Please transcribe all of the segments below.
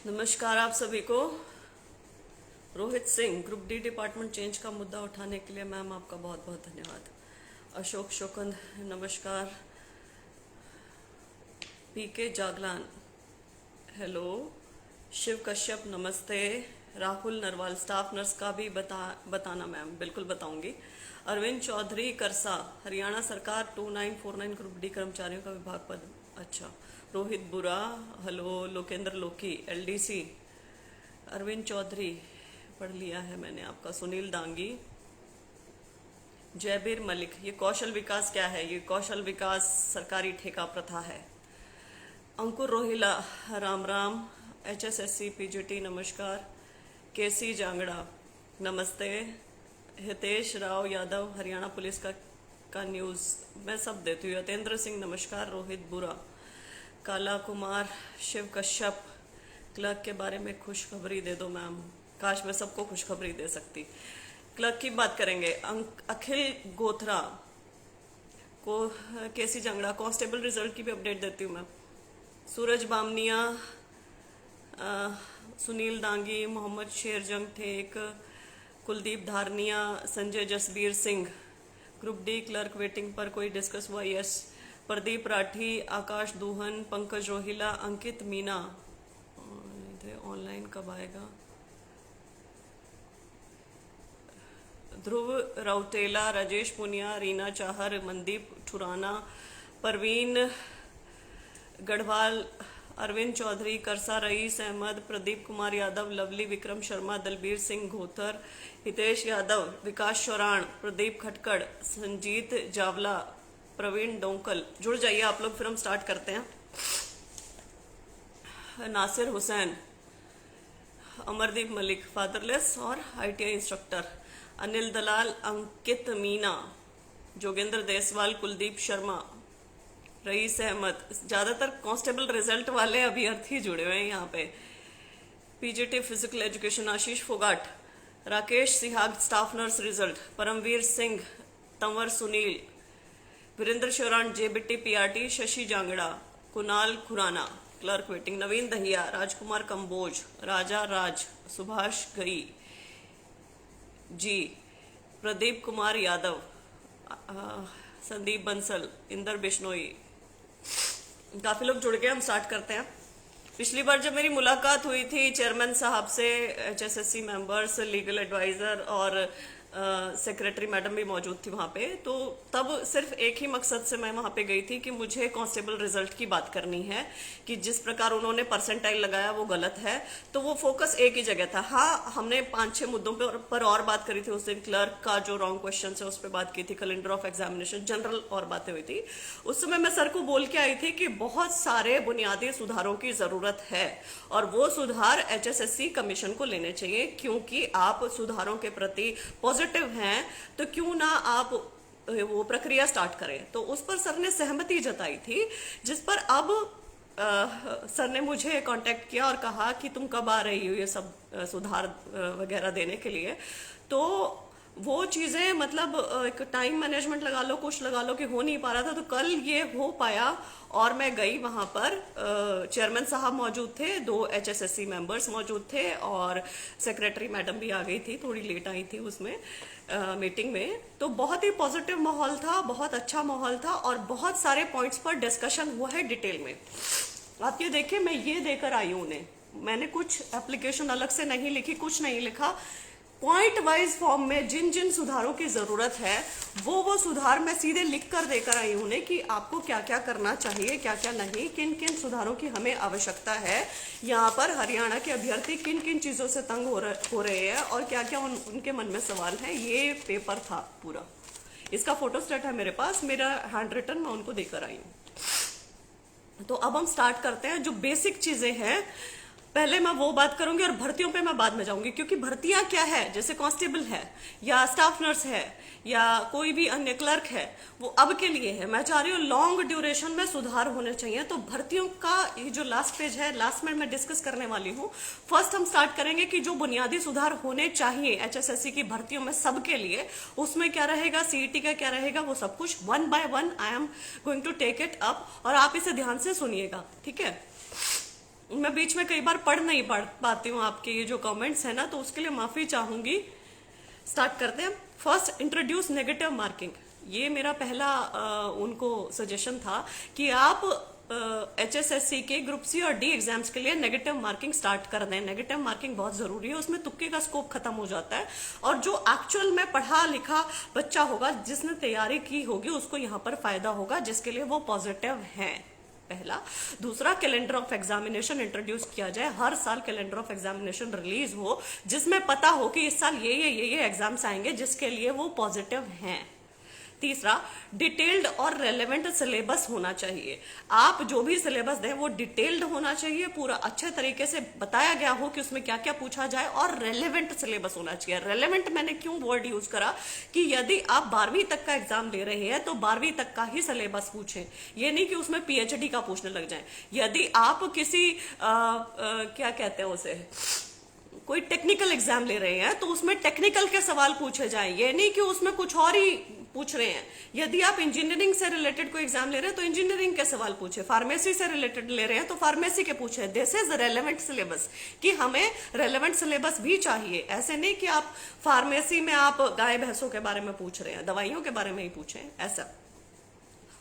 नमस्कार आप सभी को। Rohit Singh, group D department change का मुद्दा उठाने के लिए मैम आपका बहुत बहुत धन्यवाद। अशोक शोकंद नमस्कार। पीके जागलान हेलो। शिव कश्यप नमस्ते। राहुल नरवाल, स्टाफ नर्स का भी बताना मैम, बिल्कुल बताऊंगी। अरविंद चौधरी करसा, हरियाणा सरकार 2949 ग्रुप डी कर्मचारियों का विभाग पद। अच्छा। रोहित बुरा हेलो। लोकेंद्र लोकी एलडीसी। अरविंद चौधरी पढ़ लिया है मैंने आपका। सुनील दांगी, जयबीर मलिक, ये कौशल विकास क्या है? ये कौशल विकास सरकारी ठेका प्रथा है। अंकुर रोहिला राम राम। एचएसएससी पीजीटी नमस्कार। केसी जांगड़ा नमस्ते। हितेश राव यादव, हरियाणा पुलिस का न्यूज़ मैं सब देती हूँ। यतेंद्र सिंह नमस्कार। रोहित बुरा, काला कुमार, शिव कश्यप, क्लर्क के बारे में खुशखबरी दे दो मैम। काश मैं सबको खुशखबरी दे सकती। क्लर्क की बात करेंगे। अखिल गोथरा को, केसी जंगड़ा, कांस्टेबल रिजल्ट की भी अपडेट देती हूँ मैं। Suraj Bamniya, Sunil Dangi, Mohammad Sherjang Thek, Kuldeep Dharniya, Sanjay Jasbir Singh, group D clerk waiting पर कोई डिस्कस हुआ? यस। प्रदीप राठी, आकाश दूहन, पंकज रोहिला, अंकित मीना। ऑनलाइन कब आएगा? ध्रुव राउटेला, राजेश पुनिया, रीना चाहर, मनदीप ठुराना, परवीन गढ़वाल, अरविंद चौधरी, करसा रईस अहमद, प्रदीप कुमार यादव, लवली विक्रम शर्मा, दलबीर सिंह घोतर, हितेश यादव, विकास चौरान, प्रदीप खटकड़, संजीत जावला, प्रवीण डोंकल। जुड़ जाइए आप लोग, फिर हम स्टार्ट करते हैं। नासिर हुसैन, अमरदीप मलिक, फादरलेस और आईटीआई इंस्ट्रक्टर, अनिल दलाल, अंकित मीना, जोगेंद्र देसवाल, कुलदीप शर्मा, रईस अहमद। ज्यादातर कांस्टेबल रिजल्ट वाले अभ्यर्थी जुड़े हुए हैं यहाँ पे। PGT physical education, Ashish Phogat, Rakesh Sihag, staff nurse result, Paramvir Singh, Tanwar Sunil, Virender Sheoran, JBT PRT, Shashi Jangra, Kunal Khurana, clerk waiting, Naveen Dahiya, Rajkumar Kamboj, Raja Raj, Subhash गई जी, प्रदीप कुमार यादव, संदीप बंसल, इंदर बिश्नोई। काफी लोग जुड़ गए, हम स्टार्ट करते हैं। पिछली बार जब मेरी मुलाकात हुई थी चेयरमैन साहब से, एचएसएससी मेंबर्स, लीगल एडवाइजर और सेक्रेटरी मैडम भी मौजूद थी वहां पे, तो तब सिर्फ एक ही मकसद से मैं वहां पे गई थी कि मुझे कांस्टेबल रिजल्ट की बात करनी है कि जिस प्रकार उन्होंने परसेंटाइल लगाया वो गलत है। तो वो फोकस एक ही जगह था। हाँ, हमने 5-6 मुद्दों पर और बात करी थी उस दिन। क्लर्क का जो रॉन्ग क्वेश्चन है उस पर बात की थी, कैलेंडर ऑफ एग्जामिनेशन, जनरल और बातें हुई थी। उस समय मैं सर को बोल के आई थी कि बहुत सारे बुनियादी सुधारों की जरूरत है और वो सुधार एचएसएससी कमीशन को लेने चाहिए, क्योंकि आप सुधारों के प्रति पॉजिटिव हैं तो क्यों ना आप वो प्रक्रिया स्टार्ट करें। तो उस पर सर ने सहमति जताई थी, जिस पर अब सर ने मुझे कांटेक्ट किया और कहा कि तुम कब आ रही हो ये सब सुधार वगैरह देने के लिए। तो वो चीजें मतलब एक टाइम मैनेजमेंट लगा लो, कुछ लगा लो कि हो नहीं पा रहा था, तो कल ये हो पाया और मैं गई वहां पर। चेयरमैन साहब मौजूद थे, 2 एचएसएससी मेंबर्स मौजूद थे और सेक्रेटरी मैडम भी आ गई थी, थोड़ी लेट आई थी उसमें मीटिंग में। तो बहुत ही पॉजिटिव माहौल था, बहुत अच्छा माहौल था और बहुत सारे पॉइंट्स पर डिस्कशन हुआ है डिटेल में। आप ये देखिए, मैं ये देकर आई हूं उन्हें, मैंने कुछ एप्लीकेशन अलग से नहीं लिखी, कुछ नहीं लिखा। पॉइंट वाइज फॉर्म में जिन जिन सुधारों की जरूरत है वो सुधार मैं सीधे लिख कर देकर आई हूं उन्हें कि आपको क्या क्या करना चाहिए, क्या क्या नहीं, किन किन सुधारों की हमें आवश्यकता है। यहाँ पर हरियाणा के अभ्यर्थी किन किन चीजों से तंग हो रहे हैं और क्या क्या उनके मन में सवाल है। ये पेपर था पूरा, इसका फोटोस्टेट है मेरे पास, मेरा हैंड रिटन, मैं उनको देकर आई हूँ। तो अब हम स्टार्ट करते हैं। जो बेसिक चीजें हैं पहले मैं वो बात करूंगी और भर्तियों पे मैं बाद में जाऊंगी, क्योंकि भर्तियां क्या है, जैसे कांस्टेबल है या स्टाफ नर्स है या कोई भी अन्य क्लर्क है, वो अब के लिए है। मैं चाह रही हूँ लॉन्ग ड्यूरेशन में सुधार होने चाहिए। तो भर्तियों का ये जो लास्ट पेज है, लास्ट में मैं डिस्कस करने वाली हूँ। फर्स्ट हम स्टार्ट करेंगे कि जो बुनियादी सुधार होने चाहिए एचएसएससी की भर्तियों में सबके लिए, उसमें क्या रहेगा, सीईटी का क्या रहेगा, वो सब कुछ 1 by 1 I am going to take it up और आप इसे ध्यान से सुनिएगा, ठीक है। मैं बीच में कई बार पढ़ नहीं पाती हूँ आपके ये जो कमेंट्स है ना, तो उसके लिए माफी चाहूंगी। स्टार्ट करते हैं। First, introduce negative marking. ये मेरा पहला उनको सजेशन था कि आप HSSC के ग्रुप सी और डी एग्जाम्स के लिए नेगेटिव मार्किंग स्टार्ट कर दें। नेगेटिव मार्किंग बहुत जरूरी है, उसमें तुक्के का स्कोप खत्म हो जाता है, और जो एक्चुअल में पढ़ा लिखा बच्चा होगा, जिसने तैयारी की होगी, उसको यहाँ पर फायदा होगा, जिसके लिए वो पॉजिटिव है। पहला। दूसरा, कैलेंडर ऑफ एग्जामिनेशन इंट्रोड्यूस किया जाए। हर साल कैलेंडर ऑफ एग्जामिनेशन रिलीज हो, जिसमें पता हो कि इस साल ये एग्जाम्स आएंगे, जिसके लिए वो पॉजिटिव हैं। तीसरा, डिटेल्ड और रेलेवेंट सिलेबस होना चाहिए। आप जो भी सिलेबस दें वो डिटेल्ड होना चाहिए, पूरा अच्छे तरीके से बताया गया हो कि उसमें क्या क्या पूछा जाए, और रेलेवेंट सिलेबस होना चाहिए। रेलेवेंट मैंने क्यों वर्ड यूज करा कि यदि आप 12वीं तक का एग्जाम ले रहे हैं तो 12वीं तक का ही सिलेबस पूछें, ये नहीं कि उसमें PhD का पूछने लग जाए। यदि आप किसी क्या कहते हैं उसे, कोई टेक्निकल एग्जाम ले रहे हैं तो उसमें टेक्निकल के सवाल पूछे जाएं, ये नहीं कि उसमें कुछ और ही पूछ रहे हैं। यदि आप इंजीनियरिंग से रिलेटेड कोई एग्जाम ले रहे हैं तो इंजीनियरिंग के सवाल पूछे, फार्मेसी से रिलेटेड ले रहे हैं तो फार्मेसी के पूछे। दिस इज रेलेवेंट सिलेबस, कि हमें रेलेवेंट सिलेबस भी चाहिए। ऐसे नहीं कि आप फार्मेसी में आप गाय भैंसों के बारे में पूछ रहे हैं, दवाइयों के बारे में ही पूछे, ऐसा।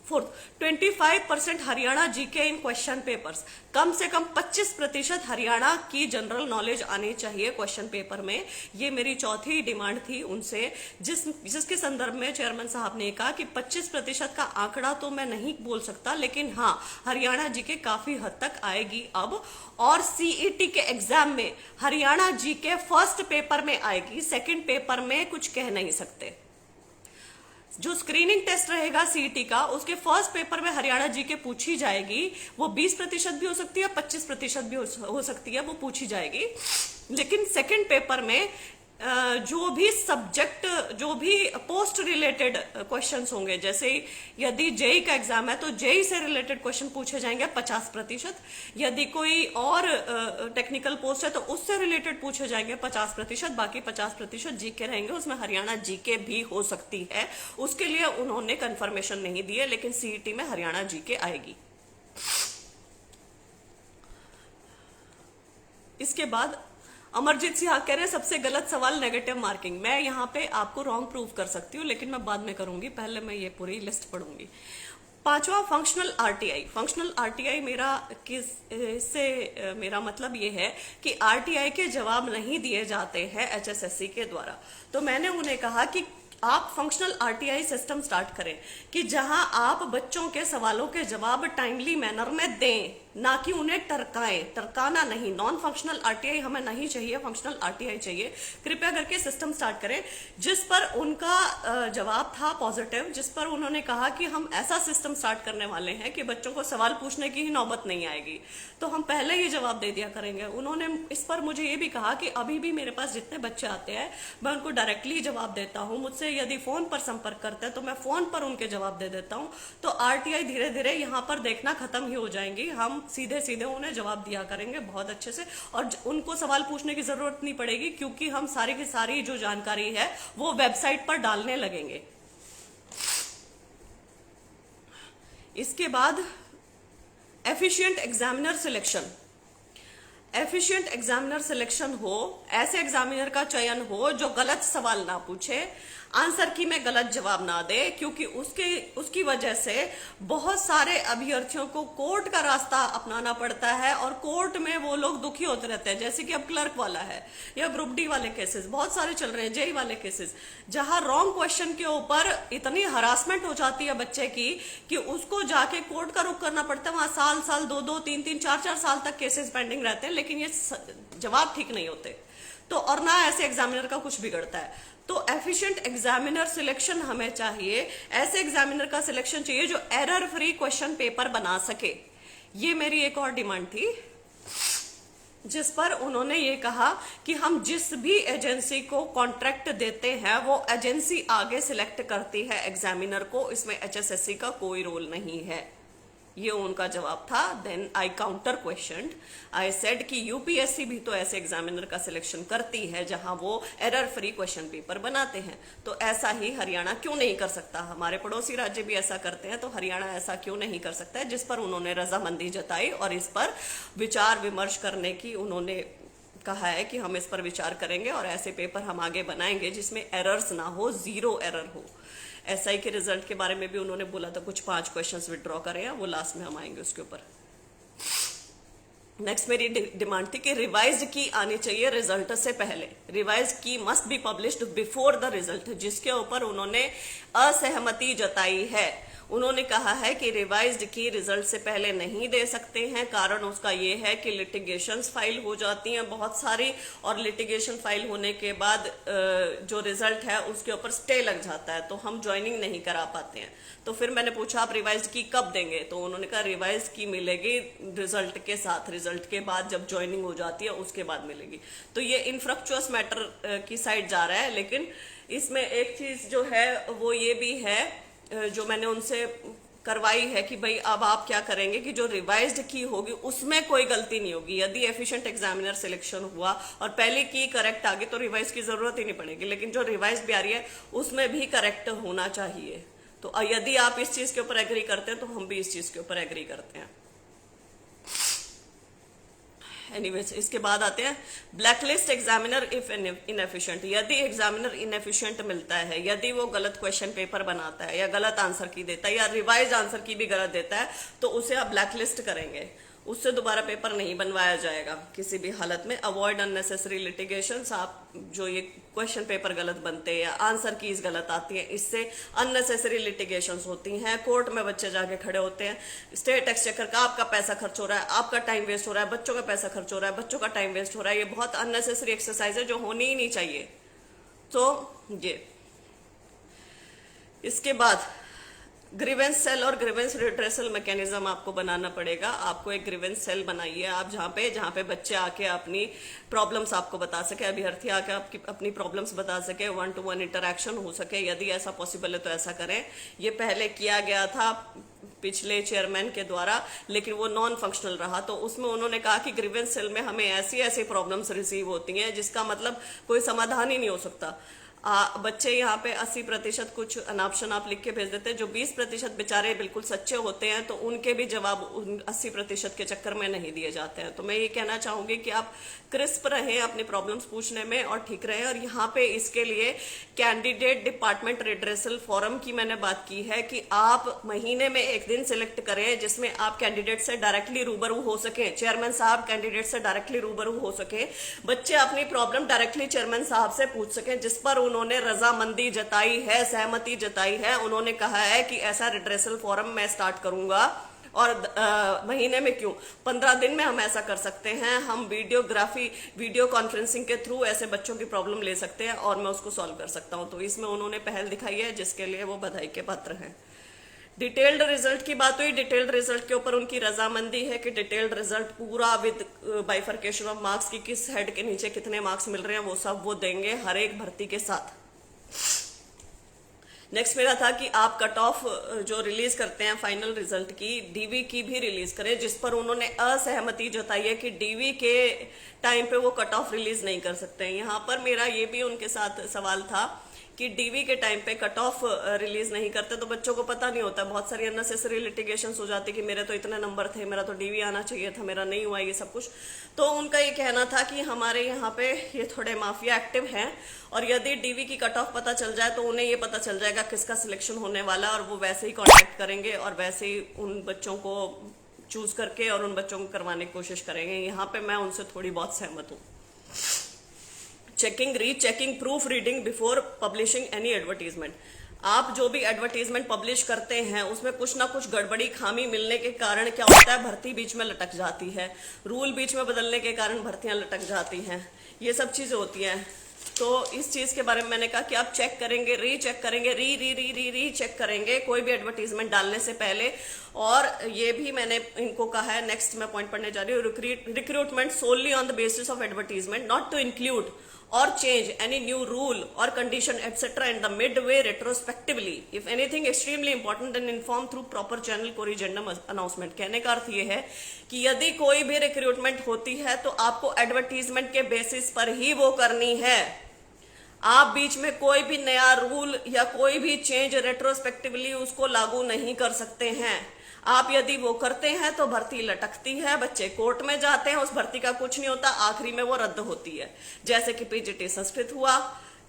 फोर्थ, 25% हरियाणा जीके इन क्वेश्चन पेपर्स। कम से कम 25% हरियाणा की जनरल नॉलेज आनी चाहिए क्वेश्चन पेपर में। ये मेरी चौथी डिमांड थी उनसे, जिसके संदर्भ में चेयरमैन साहब ने कहा कि 25% का आंकड़ा तो मैं नहीं बोल सकता, लेकिन हाँ, हरियाणा जीके काफी हद तक आएगी अब। और CET के एग्जाम में हरियाणा जीके फर्स्ट पेपर में आएगी, सेकेंड पेपर में कुछ कह नहीं सकते। जो स्क्रीनिंग टेस्ट रहेगा CET का, उसके फर्स्ट पेपर में हरियाणा जीके पूछी जाएगी। वो 20% भी हो सकती है, 25% भी हो सकती है, वो पूछी जाएगी। लेकिन सेकंड पेपर में जो भी सब्जेक्ट, जो भी पोस्ट रिलेटेड क्वेश्चंस होंगे, जैसे यदि जेई का एग्जाम है तो जेई से रिलेटेड क्वेश्चन पूछे जाएंगे 50%। यदि कोई और टेक्निकल पोस्ट है तो उससे रिलेटेड पूछे जाएंगे 50%। बाकी 50% जीके रहेंगे, उसमें हरियाणा जीके भी हो सकती है। उसके लिए उन्होंने कंफर्मेशन नहीं दी है, लेकिन CET में हरियाणा जीके आएगी। इसके बाद अमरजीत सिंह कह रहे हैं सबसे गलत सवाल नेगेटिव मार्किंग। मैं यहाँ पे आपको रॉन्ग प्रूव कर सकती हूँ, लेकिन मैं बाद में करूंगी, पहले मैं ये पूरी लिस्ट पढ़ूंगी। पांचवा, फंक्शनल RTI। फंक्शनल RTI मेरा मतलब ये है कि RTI के जवाब नहीं दिए जाते हैं HSSC के द्वारा। तो मैंने उन्हें कहा कि आप फंक्शनल RTI सिस्टम स्टार्ट करें, कि जहां आप बच्चों के सवालों के जवाब टाइमली मैनर में दें, ना कि उन्हें टरकाना नहीं। नॉन फंक्शनल RTI हमें नहीं चाहिए, फंक्शनल RTI चाहिए। कृपया करके सिस्टम स्टार्ट करें। जिस पर उनका जवाब था पॉजिटिव, जिस पर उन्होंने कहा कि हम ऐसा सिस्टम स्टार्ट करने वाले हैं कि बच्चों को सवाल पूछने की ही नौबत नहीं आएगी, तो हम पहले ही जवाब दे दिया करेंगे। उन्होंने इस पर मुझे ये भी कहा कि अभी भी मेरे पास जितने बच्चे आते हैं मैं उनको डायरेक्टली जवाब देता हूँ। मुझसे यदि फोन पर संपर्क करते हैं तो मैं फोन पर उनके जवाब दे देता हूँ। तो RTI धीरे धीरे यहाँ पर देखना खत्म ही हो जाएंगी। हम सीधे सीधे उन्हें जवाब दिया करेंगे बहुत अच्छे से, और उनको सवाल पूछने की जरूरत नहीं पड़ेगी, क्योंकि हम सारी की सारी जो जानकारी है वो वेबसाइट पर डालने लगेंगे। इसके बाद efficient examiner selection. Efficient examiner selection हो, ऐसे एग्जामिनर का चयन हो जो गलत सवाल ना पूछे, आंसर की में गलत जवाब ना दे, क्योंकि उसकी वजह से बहुत सारे अभ्यर्थियों को कोर्ट का रास्ता अपनाना पड़ता है, और कोर्ट में वो लोग दुखी होते रहते हैं। जैसे कि अब क्लर्क वाला है, या ग्रुप D वाले केसेस बहुत सारे चल रहे हैं, जेई वाले केसेस, जहां रॉन्ग क्वेश्चन के ऊपर इतनी हरासमेंट हो जाती है बच्चे की कि उसको जाके कोर्ट का रुख करना पड़ता है। वहां साल 2-2, 3-3, 4-4 साल तक केसेस पेंडिंग रहते हैं, लेकिन ये जवाब ठीक नहीं होते। तो और ना ऐसे एग्जामिनर का कुछ बिगड़ता है। तो एफिशिएंट एग्जामिनर सिलेक्शन हमें चाहिए। ऐसे एग्जामिनर का सिलेक्शन चाहिए जो एरर फ्री क्वेश्चन पेपर बना सके। ये मेरी एक और डिमांड थी, जिस पर उन्होंने ये कहा कि हम जिस भी एजेंसी को कॉन्ट्रैक्ट देते हैं वो एजेंसी आगे सिलेक्ट करती है एग्जामिनर को, इसमें HSSC का कोई रोल नहीं है। ये उनका जवाब था। Then I counter question, I said कि यूपीएससी भी तो ऐसे एग्जामिनर का सिलेक्शन करती है जहां वो एरर फ्री क्वेश्चन पेपर बनाते हैं, तो ऐसा ही हरियाणा क्यों नहीं कर सकता? हमारे पड़ोसी राज्य भी ऐसा करते हैं, तो हरियाणा ऐसा क्यों नहीं कर सकता है? जिस पर उन्होंने रजामंदी जताई और इस पर विचार विमर्श करने की उन्होंने कहा है कि हम इस पर विचार करेंगे और ऐसे पेपर हम आगे बनाएंगे जिसमें एरर्स ना हो, जीरो एरर हो। एसआई के रिजल्ट के बारे में भी उन्होंने बोला था कुछ 5 क्वेश्चंस विड्रॉ करें, वो लास्ट में हम आएंगे उसके ऊपर। नेक्स्ट मेरी डिमांड थी कि रिवाइज की आनी चाहिए रिजल्ट से पहले, रिवाइज की must be published before the result, जिसके ऊपर उन्होंने असहमति जताई है। उन्होंने कहा है कि रिवाइज्ड की रिजल्ट से पहले नहीं दे सकते हैं, कारण उसका ये है कि लिटिगेशंस फाइल हो जाती हैं बहुत सारी, और लिटिगेशन फाइल होने के बाद जो रिजल्ट है उसके ऊपर स्टे लग जाता है, तो हम ज्वाइनिंग नहीं करा पाते हैं। तो फिर मैंने पूछा आप रिवाइज्ड की कब देंगे, तो उन्होंने कहा रिवाइज की मिलेगी रिजल्ट के साथ, रिजल्ट के बाद जब ज्वाइनिंग हो जाती है उसके बाद मिलेगी। तो ये इनफ्रक्चुअस मैटर की साइड जा रहा है, लेकिन इसमें एक चीज जो है वो ये भी है जो मैंने उनसे करवाई है कि भाई अब आप क्या करेंगे कि जो रिवाइज्ड की होगी उसमें कोई गलती नहीं होगी। यदि एफिशिएंट एग्जामिनर सिलेक्शन हुआ और पहले की करेक्ट आ गई तो रिवाइज की जरूरत ही नहीं पड़ेगी, लेकिन जो रिवाइज भी आ रही है उसमें भी करेक्ट होना चाहिए। तो यदि आप इस चीज के ऊपर एग्री करते हैं तो हम भी इस चीज के ऊपर एग्री करते हैं। एनीवेज, इसके बाद आते हैं ब्लैकलिस्ट एग्जामिनर इफ इनएफिशिएंट। यदि एग्जामिनर इनएफिशिएंट मिलता है, यदि वो गलत क्वेश्चन पेपर बनाता है या गलत आंसर की देता है या रिवाइज आंसर की भी गलत देता है, तो उसे आप ब्लैकलिस्ट करेंगे, उससे दोबारा पेपर नहीं बनवाया जाएगा किसी भी हालत में। अवॉइड अननेसेसरी लिटिगेशंस, आप जो ये क्वेश्चन पेपर गलत बनते हैं या आंसर कीज गलत आती है, इससे अननेसेसरी लिटिगेशंस होती हैं, कोर्ट में बच्चे जाके खड़े होते हैं, स्टेट एक्सचेकर का आपका पैसा खर्च हो रहा है, आपका टाइम वेस्ट हो रहा है, बच्चों का पैसा खर्च हो रहा है, बच्चों का टाइम वेस्ट हो रहा है। ये बहुत अननेसेसरी एक्सरसाइज है जो होनी ही नहीं चाहिए। तो ये इसके बाद ग्रीवेंस सेल और ग्रीवेंस रिड्रेसल मैकेनिज्म आपको बनाना पड़ेगा। आपको एक ग्रीवेंस सेल बनाइए आप, जहाँ पे बच्चे आके अपनी प्रॉब्लम्स आपको बता सके, अभ्यर्थी आके आपकी अपनी प्रॉब्लम्स बता सके, 1-to-1 इंटरेक्शन हो सके। यदि ऐसा पॉसिबल है तो ऐसा करें। ये पहले किया गया था पिछले चेयरमैन के द्वारा, लेकिन वो नॉन फंक्शनल रहा, तो उसमें उन्होंने कहा कि ग्रीवेंस सेल में हमें ऐसी ऐसी प्रॉब्लम्स रिसीव होती हैं जिसका मतलब कोई समाधान ही नहीं हो सकता। बच्चे यहाँ पे 80% कुछ अनाप शनाप लिख के भेज देते हैं, जो 20% बेचारे बिल्कुल सच्चे होते हैं, तो उनके भी जवाब 80% के चक्कर में नहीं दिए जाते हैं। तो मैं ये कहना चाहूंगी कि आप क्रिस्प रहें अपनी प्रॉब्लम्स पूछने में और ठीक रहें। और यहाँ पे इसके लिए कैंडिडेट डिपार्टमेंट रिड्रेसल फोरम की मैंने बात की है कि आप महीने में एक दिन सिलेक्ट करें जिसमें आप कैंडिडेट से डायरेक्टली रूबरू हो सके, चेयरमैन साहब कैंडिडेट से डायरेक्टली रूबरू हो सके, बच्चे अपनी प्रॉब्लम डायरेक्टली चेयरमैन साहब से पूछ सके, जिस पर उन्होंने रजामंदी जताई है, सहमति जताई है। उन्होंने कहा है कि ऐसा रिड्रेसल फोरम मैं स्टार्ट करूंगा, और महीने में क्यों 15 दिन में हम ऐसा कर सकते हैं। हम वीडियो कॉन्फ्रेंसिंग के थ्रू ऐसे बच्चों की प्रॉब्लम ले सकते हैं और मैं उसको सॉल्व कर सकता हूं। तो इसमें उन्होंने पहल दिखाई है, जिसके लिए वो बधाई के पात्र हैं। डिटेल्ड रिजल्ट की बात हुई, डिटेल्ड रिजल्ट के ऊपर उनकी रजामंदी है कि डिटेल्ड रिजल्ट पूरा विद बाइफर्केशन ऑफ मार्क्स की किस हेड के नीचे कितने मार्क्स मिल रहे हैं वो सब वो देंगे हर एक भर्ती के साथ। नेक्स्ट मेरा था कि आप कट ऑफ जो रिलीज करते हैं फाइनल रिजल्ट की, डीवी की भी रिलीज करें, जिस पर उन्होंने असहमति जताई है कि डीवी के टाइम पे वो कट ऑफ रिलीज नहीं कर सकते हैं। यहाँ पर मेरा ये भी उनके साथ सवाल था कि डीवी के टाइम पे कट ऑफ रिलीज नहीं करते तो बच्चों को पता नहीं होता, बहुत सारी अननेसेसरी लिटिगेशंस हो जाती कि मेरे तो इतने नंबर थे, मेरा तो डीवी आना चाहिए था, मेरा नहीं हुआ, ये सब कुछ। तो उनका ये कहना था कि हमारे यहाँ पे ये थोड़े माफिया एक्टिव हैं और यदि डीवी की कट ऑफ पता चल जाए तो उन्हें ये पता चल जाएगा किसका सिलेक्शन होने वाला, और वो वैसे ही कॉन्टेक्ट करेंगे और वैसे ही उन बच्चों को चूज करके और उन बच्चों को करवाने की कोशिश करेंगे। यहाँ पे मैं उनसे थोड़ी बहुत सहमत हूँ। Checking, rechecking, proof reading before publishing any advertisement. आप जो भी एडवर्टीजमेंट पब्लिश करते हैं उसमें कुछ ना कुछ गड़बड़ी खामी मिलने के कारण क्या होता है, भर्ती बीच में लटक जाती है, रूल बीच में बदलने के कारण भर्तियां लटक जाती हैं, ये सब चीजें होती हैं। तो इस चीज के बारे में मैंने कहा कि आप चेक करेंगे, रीचेक करेंगे, री चेक करेंगे कोई भी एडवर्टीजमेंट डालने से पहले। और ये भी मैंने इनको कहा है, नेक्स्ट मैं पॉइंट पढ़ने जा रही हूँ, recruitment solely on the basis of advertisement, not to include or change any new rule or condition etc. in the midway retrospectively. If anything extremely important, then inform through proper channel corrigendum announcement. कहने का अर्थ ये है कि यदि कोई भी recruitment होती है तो आपको एडवर्टीजमेंट के बेसिस पर ही वो करनी है। आप बीच में कोई भी नया रूल या कोई भी चेंज रेट्रोस्पेक्टिवली उसको लागू नहीं कर सकते हैं। आप यदि वो करते हैं तो भर्ती लटकती है, बच्चे कोर्ट में जाते हैं, उस भर्ती का कुछ नहीं होता, आखिरी में वो रद्द होती है। जैसे कि पीजीटी संस्कृत हुआ,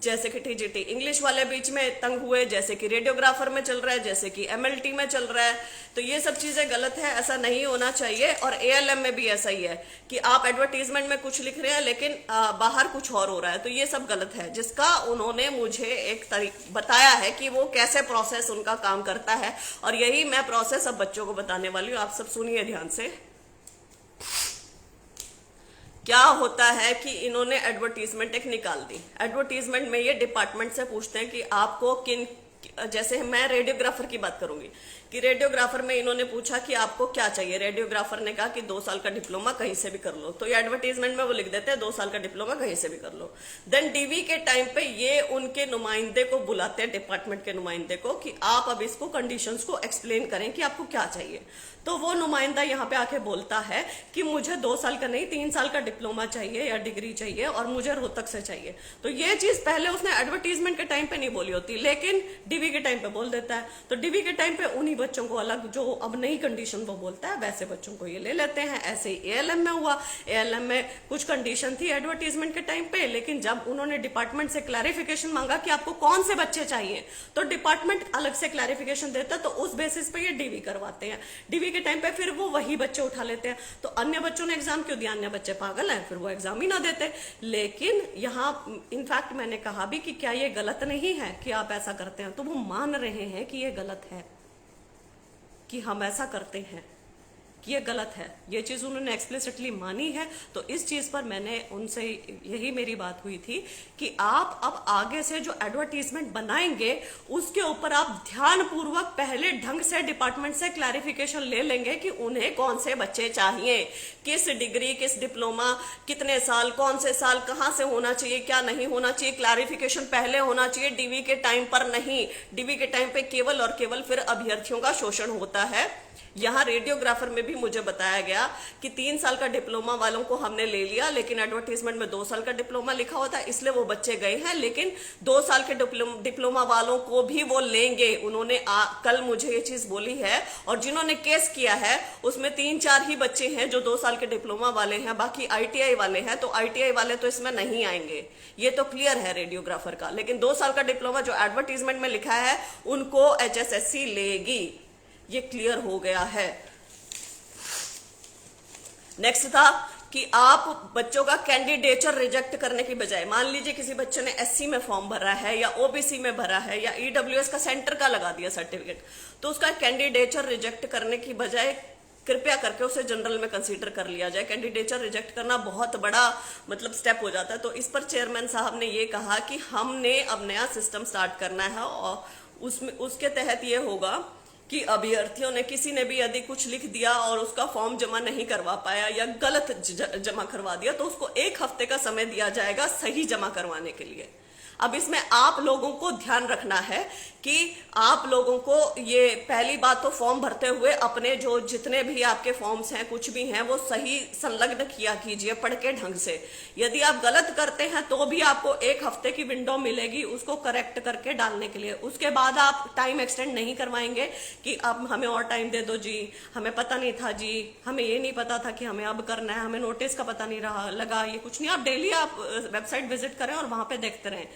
जैसे कि टीजीटी इंग्लिश वाले बीच में तंग हुए, जैसे कि रेडियोग्राफर में चल रहा है, जैसे कि एमएलटी में चल रहा है। तो ये सब चीजें गलत है, ऐसा नहीं होना चाहिए। और एएलएम में भी ऐसा ही है कि आप एडवर्टीजमेंट में कुछ लिख रहे हैं लेकिन बाहर कुछ और हो रहा है, तो ये सब गलत है। जिसका उन्होंने मुझे एक बताया है कि वो कैसे प्रोसेस उनका काम करता है, और यही मैं प्रोसेस अब बच्चों को बताने वाली हूँ। आप सब सुनिए ध्यान से। क्या होता है कि इन्होंने एडवर्टीजमेंट एक निकाल दी। एडवर्टीजमेंट में ये डिपार्टमेंट से पूछते हैं कि आपको किन, जैसे मैं रेडियोग्राफर की बात करूंगी कि रेडियोग्राफर में इन्होंने पूछा कि आपको क्या चाहिए। रेडियोग्राफर ने कहा कि 2 साल का डिप्लोमा कहीं से भी कर लो, तो ये एडवर्टीजमेंट में वो लिख देते हैं 2 साल का डिप्लोमा कहीं से भी कर लो। देन डीवी के टाइम पे ये उनके नुमाइंदे को बुलाते हैं, डिपार्टमेंट के नुमाइंदे को, कि आप अब इसको कंडीशंस को एक्सप्लेन करें कि आपको क्या चाहिए। तो वो नुमाइंदा यहाँ पे आके बोलता है कि मुझे 2 साल का नहीं 3 साल का डिप्लोमा चाहिए या डिग्री चाहिए, और मुझे रोहतक से चाहिए। तो ये चीज पहले उसने एडवर्टीजमेंट के टाइम पे नहीं बोली होती, लेकिन डीवी के टाइम पे बोल देता है। तो डीवी के टाइम पे उन्हीं बच्चों को अलग, जो अब नई कंडीशन वो बोलता है वैसे बच्चों को ये ले लेते हैं। ऐसे ही एएलएम में हुआ। एएलएम में कुछ कंडीशन थी एडवर्टीजमेंट के टाइम पे, लेकिन जब उन्होंने डिपार्टमेंट से क्लैरिफिकेशन मांगा कि आपको कौन से बच्चे चाहिए, तो डिपार्टमेंट अलग से क्लैरिफिकेशन देता, तो उस बेसिस पे ये डीवी करवाते हैं। डीवी के टाइम पे फिर वो वही बच्चे उठा लेते हैं। तो अन्य बच्चों ने एग्जाम क्यों दिया? अन्य बच्चे पागल हैं, फिर वो एग्जाम ही ना देते। लेकिन यहाँ इनफैक्ट मैंने कहा भी कि क्या ये गलत नहीं है कि आप ऐसा करते हैं, तो वो मान रहे हैं कि ये गलत है, कि हम ऐसा करते हैं, कि ये गलत है। ये चीज उन्होंने एक्सप्लिसिटली मानी है। तो इस चीज पर मैंने उनसे, यही मेरी बात हुई थी कि आप अब आगे से जो एडवर्टीजमेंट बनाएंगे उसके ऊपर आप ध्यानपूर्वक पहले ढंग से डिपार्टमेंट से क्लैरिफिकेशन ले लेंगे कि उन्हें कौन से बच्चे चाहिए, किस डिग्री, किस डिप्लोमा, कितने साल, कौन से साल, कहाँ से होना चाहिए, क्या नहीं होना चाहिए। क्लैरिफिकेशन पहले होना चाहिए, डीवी के टाइम पर नहीं। डीवी के टाइम पे केवल और केवल फिर अभ्यर्थियों का शोषण होता है। यहाँ रेडियोग्राफर में भी मुझे बताया गया कि 3 साल का डिप्लोमा वालों को हमने ले लिया, लेकिन एडवर्टीजमेंट में 2 साल का डिप्लोमा लिखा होता है, इसलिए वो बच्चे गए हैं। लेकिन 2 साल के डिप्लोमा वालों को भी वो लेंगे। उन्होंने कल मुझे ये चीज बोली है। और जिन्होंने केस किया है उसमें 3-4 ही बच्चे हैं जो 2 साल के डिप्लोमा वाले हैं, बाकी आईटीआई वाले हैं। तो आईटीआई वाले तो इसमें नहीं आएंगे, ये तो क्लियर है रेडियोग्राफर का। लेकिन 2 साल का डिप्लोमा जो एडवर्टीजमेंट में लिखा है उनको एचएसएससी लेगी, ये क्लियर हो गया है। नेक्स्ट था कि आप बच्चों का कैंडिडेचर रिजेक्ट करने की बजाय, मान लीजिए किसी बच्चे ने एससी में फॉर्म भरा है या ओबीसी में भरा है या ईडब्ल्यूएस का सेंटर का लगा दिया सर्टिफिकेट, तो उसका कैंडिडेचर रिजेक्ट करने की बजाय कृपया करके उसे जनरल में कंसीडर कर लिया जाए। कैंडिडेचर रिजेक्ट करना बहुत बड़ा स्टेप हो जाता है। तो इस पर चेयरमैन साहब ने ये कहा कि हमने अब नया सिस्टम स्टार्ट करना है, और उसमें उसके तहत ये होगा कि अभ्यर्थियों ने, किसी ने भी यदि कुछ लिख दिया और उसका फॉर्म जमा नहीं करवा पाया या गलत जमा करवा दिया, तो उसको 1 हफ्ते का समय दिया जाएगा सही जमा करवाने के लिए। अब इसमें आप लोगों को ध्यान रखना है कि आप लोगों को ये पहली बात तो फॉर्म भरते हुए अपने जो जितने भी आपके फॉर्म्स हैं, कुछ भी हैं, वो सही संलग्न किया कीजिए पढ़ के ढंग से। यदि आप गलत करते हैं तो भी आपको 1 हफ्ते की विंडो मिलेगी उसको करेक्ट करके डालने के लिए। उसके बाद आप टाइम एक्सटेंड नहीं करवाएंगे कि अब हमें और टाइम दे दो जी, हमें पता नहीं था जी, हमें ये नहीं पता था कि हमें अब करना है, हमें नोटिस का पता नहीं रहा लगा, ये कुछ नहीं। आप डेली आप वेबसाइट विजिट करें और वहां पे देखते रहें,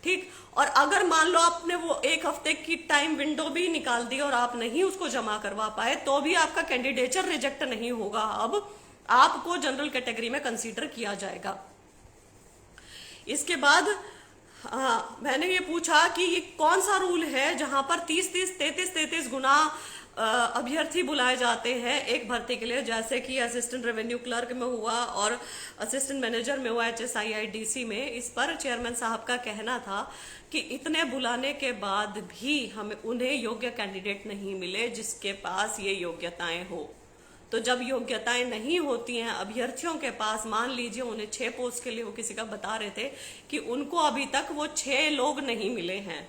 ठीक। और अगर मान लो आपने वो 1 हफ्ते की टाइम विंडो भी निकाल दी और आप नहीं उसको जमा करवा पाए, तो भी आपका कैंडिडेचर रिजेक्ट नहीं होगा। अब आपको जनरल कैटेगरी में कंसीडर किया जाएगा। इसके बाद मैंने ये पूछा कि ये कौन सा रूल है जहां पर 33 गुना अभ्यर्थी बुलाए जाते हैं एक भर्ती के लिए, जैसे कि असिस्टेंट रेवेन्यू क्लर्क में हुआ और असिस्टेंट मैनेजर में हुआ HSIIDC में। इस पर चेयरमैन साहब का कहना था कि इतने बुलाने के बाद भी हमें उन्हें योग्य कैंडिडेट नहीं मिले जिसके पास ये योग्यताएं हो। तो जब योग्यताएं नहीं होती हैं अभ्यर्थियों के पास, मान लीजिए उन्हें 6 पोस्ट के लिए, वो किसी का बता रहे थे कि उनको अभी तक वो 6 लोग नहीं मिले हैं,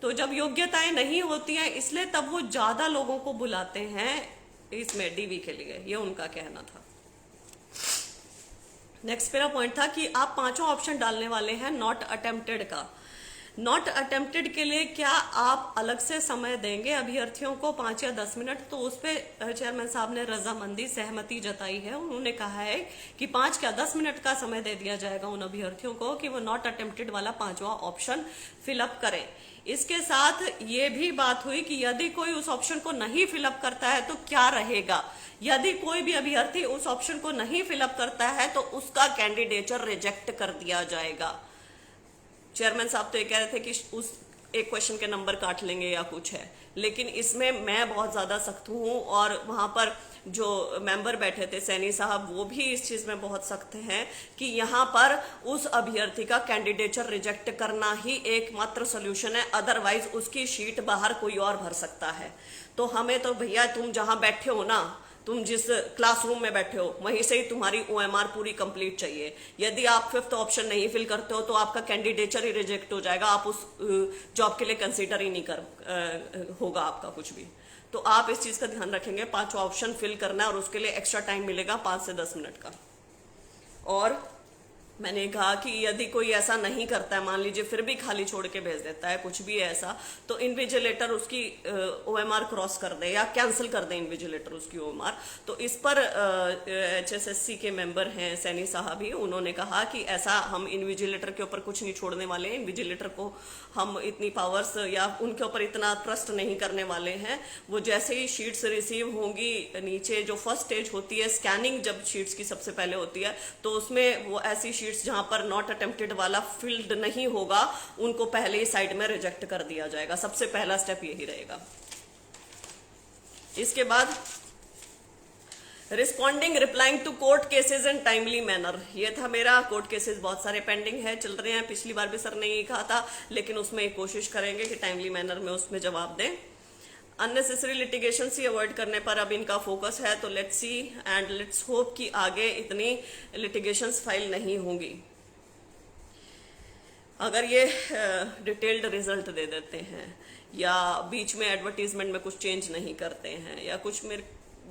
तो जब योग्यताएं नहीं होती हैं इसलिए तब वो ज्यादा लोगों को बुलाते हैं इसमें डीवी के लिए, ये उनका कहना था। नेक्स्ट मेरा पॉइंट था कि आप 5 ऑप्शन डालने वाले हैं नॉट अटेम्प्टेड का। नॉट अटेम्प्टेड के लिए क्या आप अलग से समय देंगे अभ्यर्थियों को 5 या 10 मिनट? तो उस पर चेयरमैन साहब ने रजामंदी, सहमति जताई है। उन्होंने कहा है कि 5 या 10 मिनट का समय दे दिया जाएगा उन अभ्यर्थियों को कि वो नॉट अटेम्प्टेड वाला 5वां ऑप्शन फिलअप करें। इसके साथ ये भी बात हुई कि यदि कोई उस ऑप्शन को नहीं फिलअप करता है तो क्या रहेगा। यदि कोई भी अभ्यर्थी उस ऑप्शन को नहीं फिलअप करता है तो उसका कैंडिडेचर रिजेक्ट कर दिया जाएगा। चेयरमैन साहब तो ये कह रहे थे कि उस एक क्वेश्चन के नंबर काट लेंगे या कुछ है, लेकिन इसमें मैं बहुत ज्यादा सख्त हूं और वहां पर जो मेंबर बैठे थे सैनी साहब वो भी इस चीज में बहुत सख्त हैं कि यहाँ पर उस अभ्यर्थी का कैंडिडेचर रिजेक्ट करना ही एकमात्र सोल्यूशन है, अदरवाइज उसकी शीट बाहर कोई और भर सकता है। तो हमें तो भैया तुम जहां बैठे हो ना, तुम जिस क्लासरूम में बैठे हो वहीं से ही तुम्हारी ओएमआर पूरी कंप्लीट चाहिए। यदि आप 5th ऑप्शन नहीं फिल करते हो तो आपका कैंडिडेचर ही रिजेक्ट हो जाएगा, आप उस जॉब के लिए कंसीडर ही नहीं होगा आपका कुछ भी। तो आप इस चीज का ध्यान रखेंगे, 5 ऑप्शन फिल करना है और उसके लिए एक्स्ट्रा टाइम मिलेगा 5 से 10 मिनट का। और मैंने कहा कि यदि कोई ऐसा नहीं करता है, मान लीजिए फिर भी खाली छोड़ के भेज देता है, कुछ भी है ऐसा, तो इन्विजिलेटर उसकी ओएमआर क्रॉस कर दे या कैंसिल कर दे इन्विजिलेटर उसकी ओएमआर। तो इस पर HSSC के मेंबर हैं सैनी साहब ही, उन्होंने कहा कि ऐसा हम इन्विजिलेटर के ऊपर कुछ नहीं छोड़ने वाले हैं, इन्विजिलेटर को हम इतनी पावर्स या उनके ऊपर इतना ट्रस्ट नहीं करने वाले हैं। वो जैसे ही शीट्स रिसीव होंगी, नीचे जो फर्स्ट स्टेज होती है स्कैनिंग, जब शीट्स की सबसे पहले होती है, तो उसमें वो ऐसी शीट्स जहां पर नॉट अटेम्प्टेड वाला फील्ड नहीं होगा उनको पहले ही साइड में रिजेक्ट कर दिया जाएगा। सबसे पहला स्टेप यही रहेगा। इसके बाद responding replying to court cases in timely manner, ये था मेरा। कोर्ट केसेस बहुत सारे पेंडिंग है, चल रहे हैं, पिछली बार भी सर ने यही कहा था, लेकिन उसमें कोशिश करेंगे कि टाइमली मैनर में उसमें जवाब दें। अननेसेसरी लिटिगेशन ही अवॉइड करने पर अब इनका फोकस है, तो let's see and let's hope कि आगे इतनी लिटिगेशंस फाइल नहीं होंगी। अगर ये डिटेल्ड रिजल्ट दे देते हैं या बीच में एडवर्टीजमेंट में कुछ चेंज नहीं करते हैं या कुछ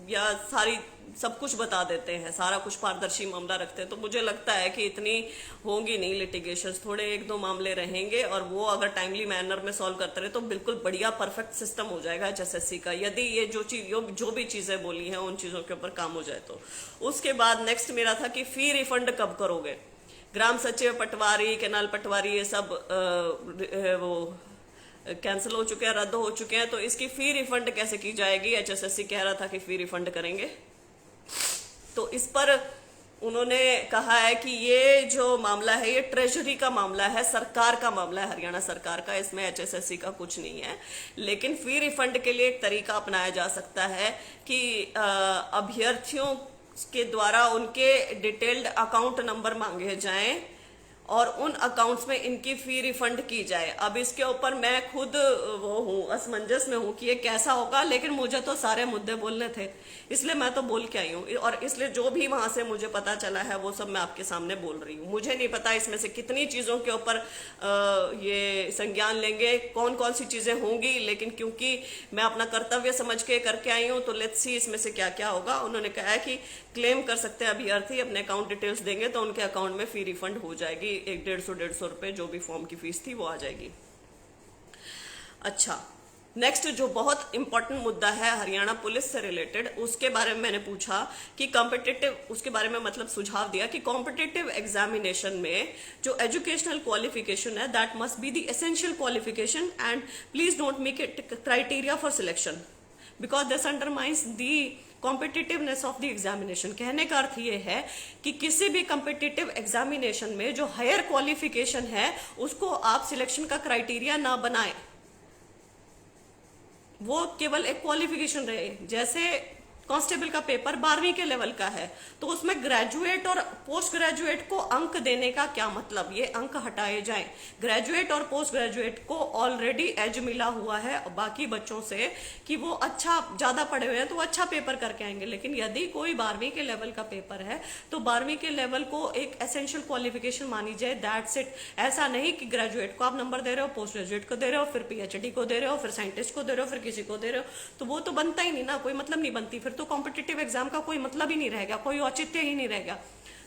या सारी सब कुछ बता देते हैं, सारा कुछ पारदर्शी मामला रखते हैं, तो मुझे लगता है कि इतनी होंगी नहीं लिटिगेशंस, थोड़े 1-2 मामले रहेंगे और वो अगर टाइमली मैनर में सॉल्व करते रहे तो बिल्कुल बढ़िया परफेक्ट सिस्टम हो जाएगा HSSC का, यदि ये जो भी चीजें बोली हैं उन चीजों के ऊपर काम हो जाए तो। उसके बाद नेक्स्ट मेरा था कि फी रिफंड कब करोगे। ग्राम सचिव, पटवारी, केनाल पटवारी, ये सब वो कैंसिल हो चुके हैं, रद्द हो चुके हैं, तो इसकी फी रिफंड कैसे की जाएगी। HSSC कह रहा था कि फी रिफंड करेंगे। तो इस पर उन्होंने कहा है कि ये जो मामला है ये ट्रेजरी का मामला है, सरकार का मामला है, हरियाणा सरकार का, इसमें HSSC का कुछ नहीं है। लेकिन फी रिफंड के लिए एक तरीका अपनाया जा सकता है कि अभ्यर्थियों के द्वारा उनके डिटेल्ड अकाउंट नंबर मांगे जाएं और उन अकाउंट्स में इनकी फी रिफंड की जाए। अब इसके ऊपर मैं खुद वो हूँ, असमंजस में हूँ कि ये कैसा होगा, लेकिन मुझे तो सारे मुद्दे बोलने थे, इसलिए मैं तो बोल के आई हूँ और इसलिए जो भी वहां से मुझे पता चला है वो सब मैं आपके सामने बोल रही हूँ। मुझे नहीं पता इसमें से कितनी चीजों के ऊपर ये संज्ञान लेंगे, कौन कौन सी चीजें होंगी, लेकिन क्योंकि मैं अपना कर्तव्य समझ के करके आई हूँ तो लेट्स सी इसमें से क्या क्या होगा। उन्होंने कहा है कि क्लेम कर सकते हैं अभ्यर्थी, अपने अकाउंट डिटेल्स देंगे तो उनके अकाउंट में फी रिफंड हो जाएगी, 150-150 रुपए जो भी फॉर्म की फीस थी वो आ जाएगी। अच्छा, नेक्स्ट जो बहुत इंपॉर्टेंट मुद्दा है हरियाणा पुलिस से रिलेटेड, उसके बारे में मैंने पूछा कि कॉम्पिटिटिव, उसके बारे में मतलब सुझाव दिया कि कॉम्पिटिटिव एग्जामिनेशन में जो एजुकेशनल क्वालिफिकेशन है that must be the essential qualification and please don't make it criteria for selection because this undermines the competitiveness of the examination. कहने का अर्थ ये है कि किसी भी कॉम्पिटिटिव एग्जामिनेशन में जो हायर क्वालिफिकेशन है उसको आप सिलेक्शन का क्राइटेरिया ना बनाएं, वो केवल एक क्वालिफिकेशन रहे। जैसे कांस्टेबल का पेपर 12वीं के लेवल का है, तो उसमें ग्रेजुएट और पोस्ट ग्रेजुएट को अंक देने का क्या मतलब, ये अंक हटाए जाएं। ग्रेजुएट और पोस्ट ग्रेजुएट को ऑलरेडी एज मिला हुआ है बाकी बच्चों से कि वो अच्छा ज्यादा पढ़े हुए हैं तो वो अच्छा पेपर करके आएंगे, लेकिन यदि कोई 12वीं के लेवल का पेपर है तो 12वीं के लेवल को एक एसेंशियल क्वालिफिकेशन मानी जाए, दैट्स इट। ऐसा नहीं कि ग्रेजुएट को आप नंबर दे रहे हो, पोस्ट ग्रेजुएट को दे रहे हो, फिर पीएचडी को दे रहे हो, फिर साइंटिस्ट को दे रहे हो, फिर किसी को दे रहे हो, तो वो तो बनता ही नहीं ना, कोई मतलब नहीं बनती, फिर तो कॉम्पिटिटिव एग्जाम का कोई मतलब ही नहीं रहेगा, कोई औचित्य ही नहीं रहेगा।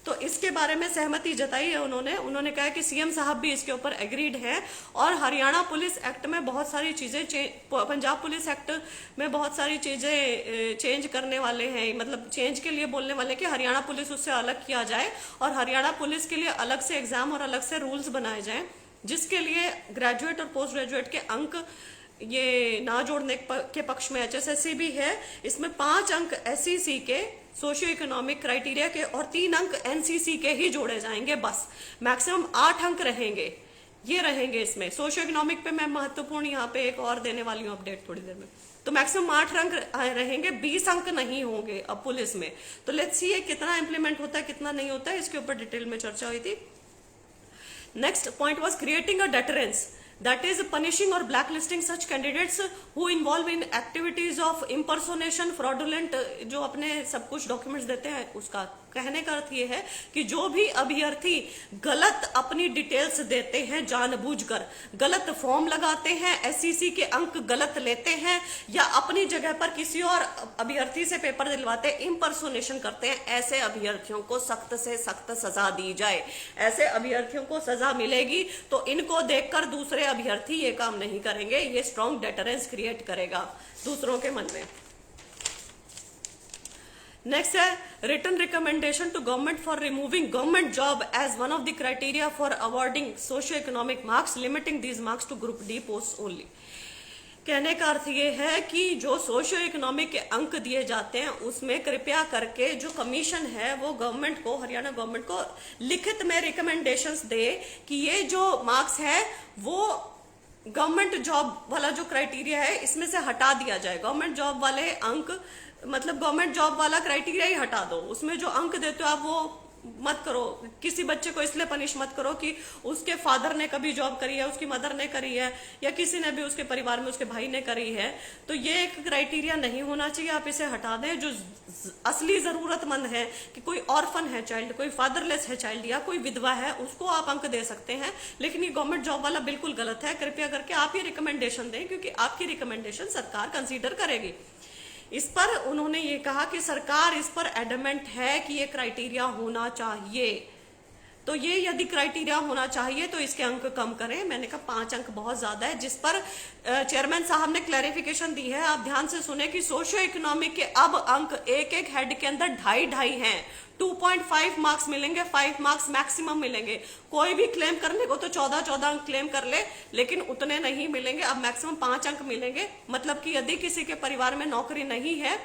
तो इसके बारे में सहमति जताई है उन्होंने कहा कि सीएम साहब भी इसके ऊपर एग्रीड है, और हरियाणा पुलिस एक्ट में बहुत सारी चीजें, पंजाब पुलिस एक्ट में बहुत सारी चीजें चेंज करने वाले हैं, मतलब चेंज के लिए बोलने वाले कि हरियाणा पुलिस उससे अलग किया जाए और हरियाणा पुलिस के लिए अलग से एग्जाम और अलग से रूल्स बनाए जाए, जिसके लिए ग्रेजुएट और पोस्ट ग्रेजुएट के अंक ये ना जोड़ने के पक्ष में एचएसएससी भी है। इसमें 5 अंक एसईसी के सोशियो इकोनॉमिक क्राइटेरिया के और 3 अंक एनसीसी के ही जोड़े जाएंगे, बस मैक्सिमम 8 अंक रहेंगे, ये रहेंगे इसमें। सोशियो इकोनॉमिक पे मैं महत्वपूर्ण यहाँ पे एक और देने वाली हूँ अपडेट थोड़ी देर में। तो मैक्सिमम 8 अंक रहेंगे, 20 अंक नहीं होंगे अब पुलिस में। तो लेट्स सी ये कितना इंप्लीमेंट होता है कितना नहीं होता है, इसके ऊपर डिटेल में चर्चा हुई थी। Next point was creating a deterrence, that is punishing or blacklisting such candidates who involve in activities of impersonation, fraudulent, जो अपने सब कुछ डॉक्यूमेंट्स देते हैं उसका। कहने का अर्थ ये है कि जो भी अभ्यर्थी गलत अपनी डिटेल्स देते हैं, जानबूझकर गलत फॉर्म लगाते हैं, एससीसी के अंक गलत लेते हैं, या अपनी जगह पर किसी और अभ्यर्थी से पेपर दिलवाते हैं, इम्पर्सोनेशन करते हैं, ऐसे अभ्यर्थियों को सख्त से सख्त सजा दी जाए। ऐसे अभ्यर्थियों को सजा मिलेगी तो इनको देखकर दूसरे अभ्यर्थी ये काम नहीं करेंगे, ये स्ट्रॉन्ग डेटरेंस क्रिएट करेगा दूसरों के मन में। नेक्स्ट है written recommendation to government for removing government job as one of the criteria for awarding socio economic marks, limiting these marks to group D post only. कहने का अर्थ ये है कि जो सोशियो इकोनॉमिक के अंक दिए जाते हैं उसमें कृपया करके जो कमीशन है वो गवर्नमेंट को, हरियाणा गवर्नमेंट को लिखित में रिकमेंडेशंस दे कि ये जो मार्क्स है वो गवर्नमेंट जॉब वाला जो क्राइटेरिया है इसमें से हटा दिया जाए। गवर्नमेंट जॉब वाले अंक, मतलब गवर्नमेंट जॉब वाला क्राइटेरिया ही हटा दो, उसमें जो अंक देते हो आप वो मत करो। किसी बच्चे को इसलिए पनिश मत करो कि उसके फादर ने कभी जॉब करी है, उसकी मदर ने करी है, या किसी ने भी उसके परिवार में उसके भाई ने करी है, तो ये एक क्राइटेरिया नहीं होना चाहिए, आप इसे हटा दें। जो असली जरूरतमंद है कि कोई ऑर्फन है चाइल्ड, कोई फादरलेस है चाइल्ड, या कोई विधवा है, उसको आप अंक दे सकते हैं, लेकिन ये गवर्नमेंट जॉब वाला बिल्कुल गलत है। कृपया करके आप ये रिकमेंडेशन दें, क्योंकि आपकी रिकमेंडेशन सरकार कंसीडर करेगी। इस पर उन्होंने ये कहा कि सरकार इस पर एडमेंट है कि ये क्राइटेरिया होना चाहिए, तो ये यदि क्राइटेरिया होना चाहिए तो इसके अंक कम करें। मैंने कहा 5 अंक बहुत ज्यादा है, जिस पर चेयरमैन साहब ने क्लैरिफिकेशन दी है। आप ध्यान से सुने कि सोशियो इकोनॉमिक के अब अंक एक एक हेड के अंदर 2.5 हैं। 2.5 मार्क्स मिलेंगे, 5 मार्क्स मैक्सिमम मिलेंगे। कोई भी क्लेम करने को तो 14 अंक क्लेम कर ले, लेकिन उतने नहीं मिलेंगे, अब मैक्सिमम 5 अंक मिलेंगे। मतलब कि यदि किसी के परिवार में नौकरी नहीं है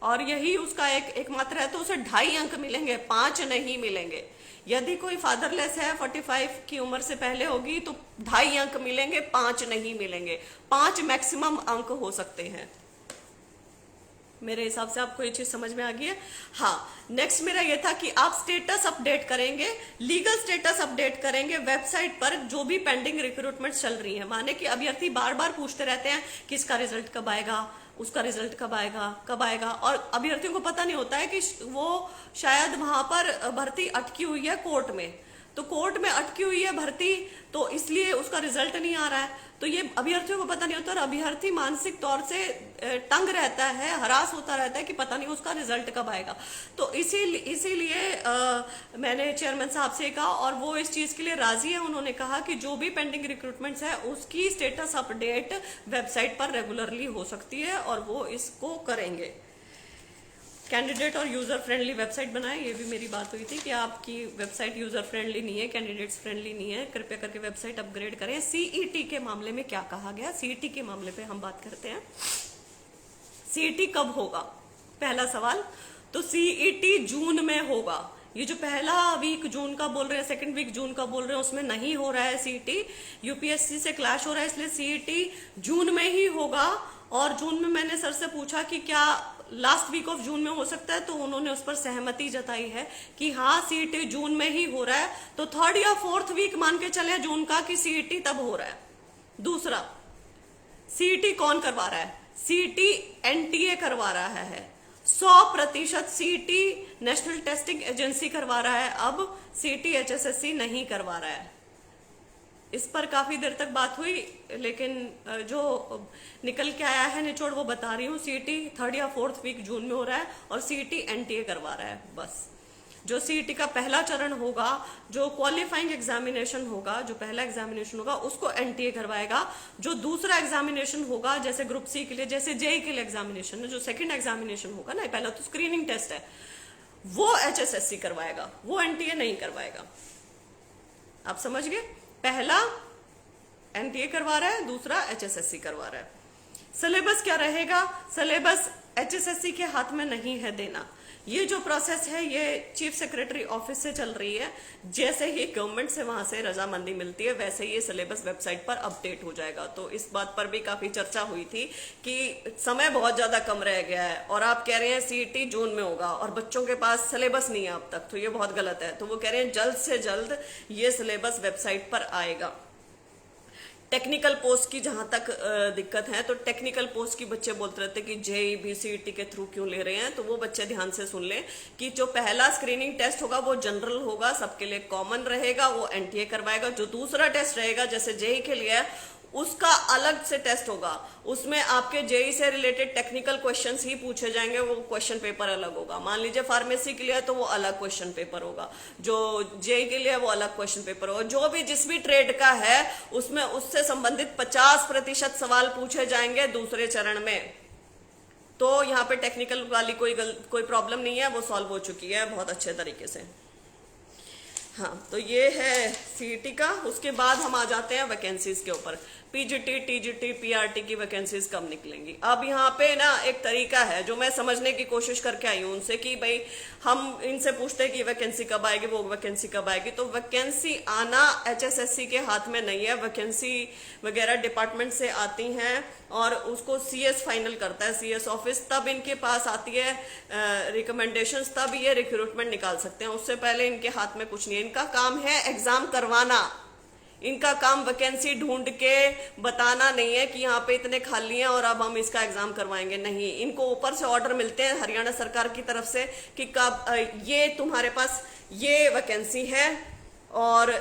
और यही उसका एकमात्र है तो उसे 2.5 अंक मिलेंगे, 5 नहीं मिलेंगे। यदि कोई फादरलेस है, 45 की उम्र से पहले होगी, तो 2.5 अंक मिलेंगे, 5 नहीं मिलेंगे। 5 मैक्सिमम अंक हो सकते हैं। मेरे हिसाब से आपको ये चीज समझ में आ गई है। हाँ, नेक्स्ट मेरा ये था कि आप स्टेटस अपडेट करेंगे, लीगल स्टेटस अपडेट करेंगे वेबसाइट पर जो भी पेंडिंग रिक्रूटमेंट चल रही है। माने कि अभ्यर्थी बार बार पूछते रहते हैं कि इसका रिजल्ट कब आएगा, उसका रिजल्ट कब आएगा, और अभ्यर्थियों को पता नहीं होता है कि वो शायद वहां पर भर्ती अटकी हुई है कोर्ट में, तो कोर्ट में अटकी हुई है भर्ती, तो इसलिए उसका रिजल्ट नहीं आ रहा है। तो ये अभ्यर्थियों को पता नहीं होता और अभ्यर्थी मानसिक तौर से तंग रहता है, हरास होता रहता है कि पता नहीं उसका रिजल्ट कब आएगा। तो इसीलिए मैंने चेयरमैन साहब से कहा और वो इस चीज के लिए राजी है। उन्होंने कहा कि जो भी पेंडिंग रिक्रूटमेंट्स है उसकी स्टेटस अपडेट वेबसाइट पर रेगुलरली हो सकती है और वो इसको करेंगे। कैंडिडेट और यूजर फ्रेंडली वेबसाइट बनाए, ये भी मेरी बात हुई थी कि आपकी वेबसाइट यूजर फ्रेंडली नहीं है, कैंडिडेट्स फ्रेंडली नहीं है, कृपया करके वेबसाइट अपग्रेड करें। सीईटी के मामले में क्या कहा गया, सीईटी के मामले पे हम बात करते हैं। सीईटी कब होगा, पहला सवाल। तो सीईटी जून में होगा। ये जो पहला वीक जून का बोल रहे हैं, सेकंड वीक जून का बोल रहे हैं, उसमें नहीं हो रहा है सीईटी, यूपीएससी से क्लैश हो रहा है, इसलिए सीईटी जून में ही होगा। और जून में मैंने सर से पूछा कि क्या लास्ट वीक ऑफ जून में हो सकता है, तो उन्होंने उस पर सहमति जताई है कि हाँ सीईटी जून में ही हो रहा है, तो 3rd या 4th वीक मान के चले जून का कि सीईटी तब हो रहा है। दूसरा, सीईटी कौन करवा रहा है? सीईटी एनटीए करवा रहा है। 100% सीईटी नेशनल टेस्टिंग एजेंसी करवा रहा है, अब सीईटी एचएसएससी नहीं करवा रहा है। इस पर काफी देर तक बात हुई, लेकिन जो निकल के आया है निचोड़ वो बता रही हूँ। सीईटी 3rd या 4th वीक जून में हो रहा है और सीईटी एनटीए करवा रहा है। बस जो सीईटी का पहला चरण होगा, जो क्वालिफाइंग एग्जामिनेशन होगा, जो पहला एग्जामिनेशन होगा उसको एनटीए करवाएगा। जो दूसरा एग्जामिनेशन होगा, जैसे ग्रुप सी के लिए, जैसे जेई के लिए एग्जामिनेशन है, जो सेकंड एग्जामिनेशन होगा ना, पहला तो स्क्रीनिंग टेस्ट है, वो एचएसएससी करवाएगा, वो एनटीए नहीं करवाएगा। आप समझ गए? पहला एनटीए करवा रहा है, दूसरा एचएसएससी करवा रहा है। सिलेबस क्या रहेगा? सिलेबस एचएसएससी के हाथ में नहीं है देना। ये जो प्रोसेस है ये चीफ सेक्रेटरी ऑफिस से चल रही है। जैसे ही गवर्नमेंट से वहां से रजामंदी मिलती है, वैसे ही ये सिलेबस वेबसाइट पर अपडेट हो जाएगा। तो इस बात पर भी काफी चर्चा हुई थी कि समय बहुत ज्यादा कम रह गया है और आप कह रहे हैं सीईटी जून में होगा और बच्चों के पास सिलेबस नहीं है अब तक, तो ये बहुत गलत है। तो वो कह रहे हैं जल्द से जल्द ये सिलेबस वेबसाइट पर आएगा। टेक्निकल पोस्ट की जहां तक दिक्कत है, तो टेक्निकल पोस्ट की बच्चे बोलते रहते कि जेई भी सीईटी के थ्रू क्यों ले रहे हैं, तो वो बच्चे ध्यान से सुन लें कि जो पहला स्क्रीनिंग टेस्ट होगा वो जनरल होगा, सबके लिए कॉमन रहेगा, वो एनटीए करवाएगा। जो दूसरा टेस्ट रहेगा जैसे जेई के लिए उसका अलग से टेस्ट होगा, उसमें आपके जेई से रिलेटेड टेक्निकल क्वेश्चंस ही पूछे जाएंगे, वो क्वेश्चन पेपर अलग होगा। मान लीजिए फार्मेसी के लिए तो वो अलग क्वेश्चन पेपर होगा, जो जेई के लिए वो अलग क्वेश्चन पेपर होगा। जो भी जिस भी ट्रेड का है उसमें उससे संबंधित 50% सवाल पूछे जाएंगे दूसरे चरण में। तो यहाँ पे टेक्निकल वाली कोई प्रॉब्लम नहीं है, वो सॉल्व हो चुकी है बहुत अच्छे तरीके से। हाँ, तो ये है सीईटी का। उसके बाद हम आ जाते हैं वैकेंसीज के ऊपर। पीजीटी, टीजीटी, पीआरटी की वैकेंसीज कब निकलेंगी? अब यहाँ पे ना एक तरीका है जो मैं समझने की कोशिश करके आई हूँ उनसे कि भाई हम इनसे पूछते हैं कि वैकेंसी कब आएगी, वो वैकेंसी कब आएगी। तो वैकेंसी आना एचएसएससी के हाथ में नहीं है। वैकेंसी वगैरह डिपार्टमेंट से आती हैं और उसको सीएस फाइनल करता है, सीएस ऑफिस, तब इनके पास आती है रिकमेंडेशंस, तब ये रिक्रूटमेंट निकाल सकते हैं। उससे पहले इनके हाथ में कुछ नहीं है। इनका काम है एग्जाम करवाना, इनका काम वैकेंसी ढूंढ के बताना नहीं है कि यहाँ पे इतने खाली हैं और अब हम इसका एग्जाम करवाएंगे। नहीं, इनको ऊपर से ऑर्डर मिलते हैं हरियाणा सरकार की तरफ से कि कब ये तुम्हारे पास ये वैकेंसी है और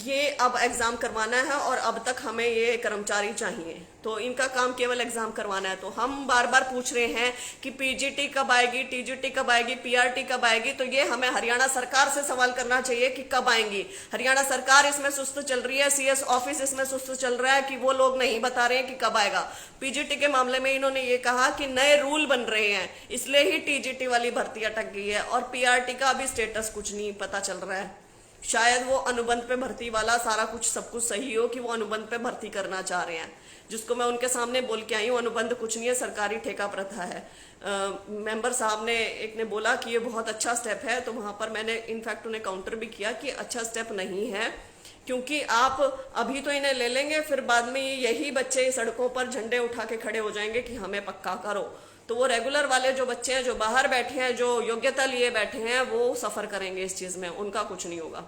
ये अब एग्जाम करवाना है और अब तक हमें ये कर्मचारी चाहिए। तो इनका काम केवल एग्जाम करवाना है। तो हम बार बार पूछ रहे हैं कि पीजीटी कब आएगी, टीजीटी कब आएगी, पीआरटी कब आएगी, तो ये हमें हरियाणा सरकार से सवाल करना चाहिए कि कब आएंगी। हरियाणा सरकार इसमें सुस्त चल रही है, सीएस ऑफिस इसमें सुस्त चल रहा है कि वो लोग नहीं बता रहे हैं कि कब आएगा। पीजीटी के मामले में इन्होंने ये कहा कि नए रूल बन रहे हैं, इसलिए ही टीजीटी वाली भर्ती अटक गई है और पीआरटी का अभी स्टेटस कुछ नहीं पता चल रहा है। शायद वो अनुबंध पे भर्ती वाला सारा कुछ सब कुछ सही हो कि वो अनुबंध पे भर्ती करना चाह रहे हैं, जिसको मैं उनके सामने बोल के आई हूँ अनुबंध कुछ नहीं है, सरकारी ठेका प्रथा है। मेंबर साहब ने एक ने बोला कि ये बहुत अच्छा स्टेप है, तो वहां पर मैंने इनफैक्ट उन्हें काउंटर भी किया कि अच्छा स्टेप नहीं है, क्योंकि आप अभी तो इन्हें ले लेंगे, फिर बाद में यही बच्चे सड़कों पर झंडे उठा के खड़े हो जाएंगे कि हमें पक्का करो। तो वो रेगुलर वाले जो बच्चे हैं, जो बाहर बैठे हैं, जो योग्यता लिए बैठे हैं, वो सफर करेंगे इस चीज में, उनका कुछ नहीं होगा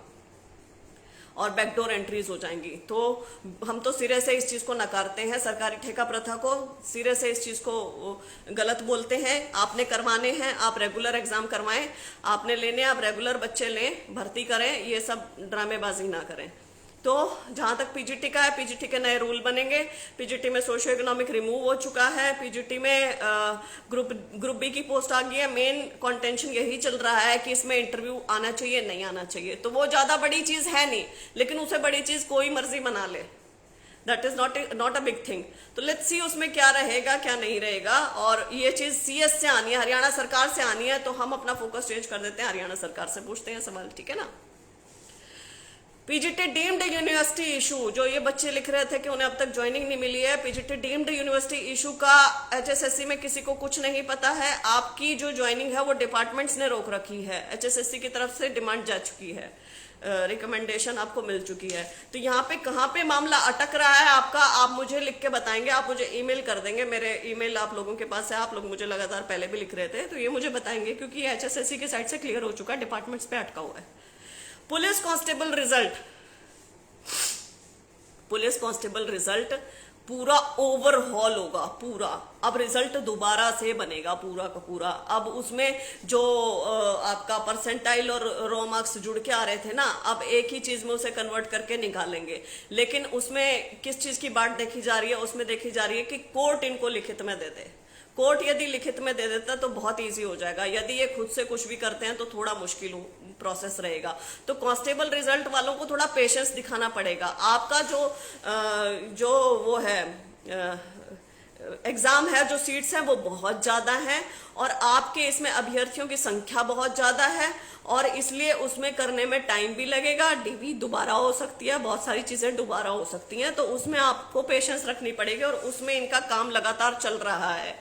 और बैकडोर एंट्रीज हो जाएंगी। तो हम तो सिरे से इस चीज को नकारते हैं, सरकारी ठेका प्रथा को सिरे से इस चीज को गलत बोलते हैं। आपने करवाने हैं, आप रेगुलर एग्जाम करवाएं, आपने लेने आप रेगुलर बच्चे लें, भर्ती करें, ये सब ड्रामेबाजी ना करें। तो जहां तक पीजीटी का है, पीजीटी के नए रूल बनेंगे। पीजीटी में सोशियो इकोनॉमिक रिमूव हो चुका है, पीजीटी में ग्रुप बी की पोस्ट आ गई है। मेन कंटेंशन यही चल रहा है कि इसमें इंटरव्यू आना चाहिए नहीं आना चाहिए, तो वो ज्यादा बड़ी चीज है नहीं, लेकिन उसे बड़ी चीज कोई मर्जी बना ले, that is not a big thing. तो लेट्स सी उसमें क्या रहेगा क्या नहीं रहेगा। और ये चीज सीएस से आनी है, हरियाणा सरकार से आनी है, तो हम अपना फोकस चेंज कर देते हैं, हरियाणा सरकार से पूछते हैं सवाल, ठीक है ना। पीजीटी डीम्ड यूनिवर्सिटी इशू, जो ये बच्चे लिख रहे थे कि उन्हें अब तक ज्वाइनिंग नहीं मिली है, पीजीटी डीम्ड यूनिवर्सिटी इशू का एचएसएससी में किसी को कुछ नहीं पता है। आपकी जो ज्वाइनिंग है वो डिपार्टमेंट्स ने रोक रखी है, एचएसएससी की तरफ से डिमांड जा चुकी है। रिकमेंडेशन आपको मिल चुकी है। तो यहाँ पे कहाँ पे मामला अटक रहा है आपका, आप मुझे लिख के बताएंगे, आप मुझे ईमेल कर देंगे, मेरे ईमेल आप लोगों के पास है, आप लोग मुझे लगातार पहले भी लिख रहे थे, तो ये मुझे बताएंगे क्योंकि ये HSSC के साइड से क्लियर हो चुका है, डिपार्टमेंट्स पे अटका हुआ है। Police constable result, police constable result पूरा ओवरहॉल होगा पूरा। अब रिजल्ट दोबारा से बनेगा पूरा का पूरा। अब उसमें जो आपका परसेंटाइल और रो मार्क्स जुड़ के आ रहे थे ना, अब एक ही चीज में उसे कन्वर्ट करके निकालेंगे। लेकिन उसमें किस चीज की बात देखी जा रही है, उसमें देखी जा रही है कि कोर्ट इनको लिखित में दे दे। कोर्ट यदि लिखित में दे देता तो बहुत इजी हो जाएगा, यदि ये खुद से कुछ भी करते हैं तो थोड़ा मुश्किल प्रोसेस रहेगा। तो कांस्टेबल रिजल्ट वालों को थोड़ा पेशेंस दिखाना पड़ेगा। आपका जो वो है एग्जाम है, जो सीट्स हैं वो बहुत ज्यादा हैं और आपके इसमें अभ्यर्थियों की संख्या बहुत ज्यादा है और इसलिए उसमें करने में टाइम भी लगेगा, डीवी दोबारा हो सकती है, बहुत सारी चीजें दोबारा हो सकती हैं, तो उसमें आपको पेशेंस रखनी पड़ेगी और उसमें इनका काम लगातार चल रहा है।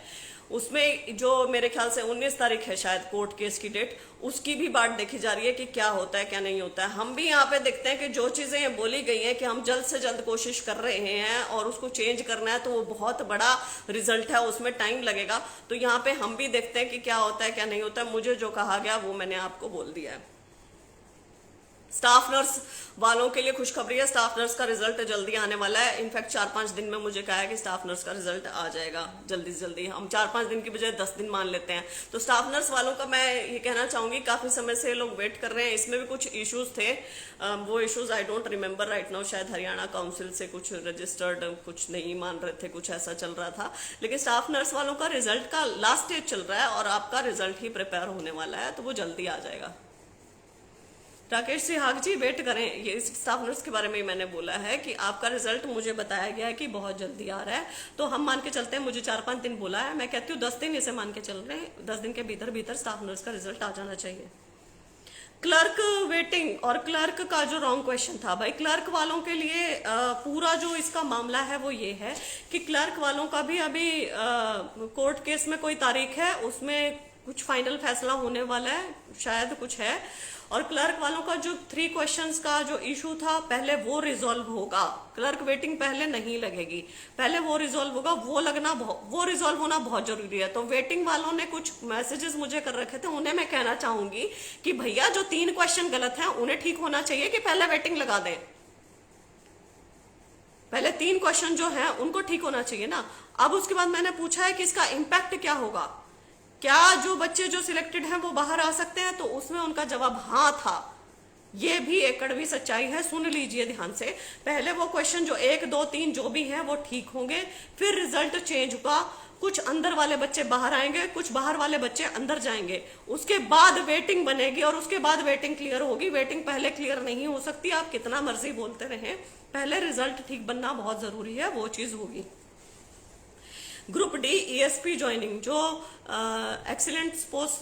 उसमें जो मेरे ख्याल से 19 तारीख है शायद कोर्ट केस की डेट, उसकी भी बात देखी जा रही है कि क्या होता है क्या नहीं होता है। हम भी यहाँ पे देखते हैं कि जो चीजें ये बोली गई हैं कि हम जल्द से जल्द कोशिश कर रहे हैं और उसको चेंज करना है, तो वो बहुत बड़ा रिजल्ट है, उसमें टाइम लगेगा। तो यहाँ पे हम भी देखते हैं कि क्या होता है क्या नहीं होता है। मुझे जो कहा गया वो मैंने आपको बोल दिया है। स्टाफ नर्स वालों के लिए खुशखबरी है, स्टाफ नर्स का रिजल्ट जल्दी आने वाला है। इनफैक्ट 4-5 दिन में मुझे कहा है कि स्टाफ नर्स का रिजल्ट आ जाएगा जल्दी से जल्दी। हम 4-5 दिन की बजाय 10 दिन मान लेते हैं। तो स्टाफ नर्स वालों का मैं ये कहना चाहूंगी, काफी समय से लोग वेट कर रहे हैं। इसमें भी कुछ इश्यूज थे, वो issues I don't remember right now, शायद हरियाणा काउंसिल से कुछ रजिस्टर्ड कुछ नहीं मान रहे थे, कुछ ऐसा चल रहा था। लेकिन स्टाफ नर्स वालों का रिजल्ट का लास्ट स्टेज चल रहा है और आपका रिजल्ट ही प्रिपेयर होने वाला है, तो वो जल्दी आ जाएगा। राकेश सिहाग जी वेट करें, ये स्टाफ नर्स के बारे में मैंने बोला है कि आपका रिजल्ट मुझे बताया गया है कि बहुत जल्दी आ रहा है, तो हम मान के चलते हैं। मुझे 4-5 दिन बोला है, मैं कहती हूँ 10 दिन इसे मान के चल रहे हैं, 10 दिन के भीतर भीतर स्टाफ नर्स का रिजल्ट आ जाना चाहिए। क्लर्क वेटिंग और क्लर्क का जो रॉन्ग क्वेश्चन था भाई, क्लर्क वालों के लिए पूरा जो इसका मामला है वो ये है कि क्लर्क वालों का भी अभी कोर्ट केस में कोई तारीख है, उसमें कुछ फाइनल फैसला होने वाला है, शायद कुछ है। और क्लर्क वालों का जो 3 क्वेश्चंस का जो इशू था पहले वो रिजॉल्व होगा। क्लर्क वेटिंग पहले नहीं लगेगी, पहले वो रिजॉल्व होगा। वो रिजॉल्व होना बहुत जरूरी है। तो वेटिंग वालों ने कुछ मैसेजेस मुझे कर रखे थे, उन्हें मैं कहना चाहूंगी कि भैया जो 3 क्वेश्चन गलत हैं उन्हें ठीक होना चाहिए कि पहले वेटिंग लगा दें। पहले 3 क्वेश्चन जो है उनको ठीक होना चाहिए ना। अब उसके बाद मैंने पूछा है कि इसका इम्पैक्ट क्या होगा, क्या जो बच्चे जो सिलेक्टेड हैं वो बाहर आ सकते हैं, तो उसमें उनका जवाब हाँ था। ये भी एक कड़वी सच्चाई है, सुन लीजिए ध्यान से। पहले वो क्वेश्चन जो 1, 2, 3 जो भी हैं वो ठीक होंगे, फिर रिजल्ट चेंज होगा, कुछ अंदर वाले बच्चे बाहर आएंगे, कुछ बाहर वाले बच्चे अंदर जाएंगे, उसके बाद वेटिंग बनेगी और उसके बाद वेटिंग क्लियर होगी। वेटिंग पहले क्लियर नहीं हो सकती, आप कितना मर्जी बोलते रहें, पहले रिजल्ट ठीक बनना बहुत जरूरी है, वो चीज होगी। ग्रुप डी ESP ज्वाइनिंग, जो एक्सीलेंट स्पोर्ट्स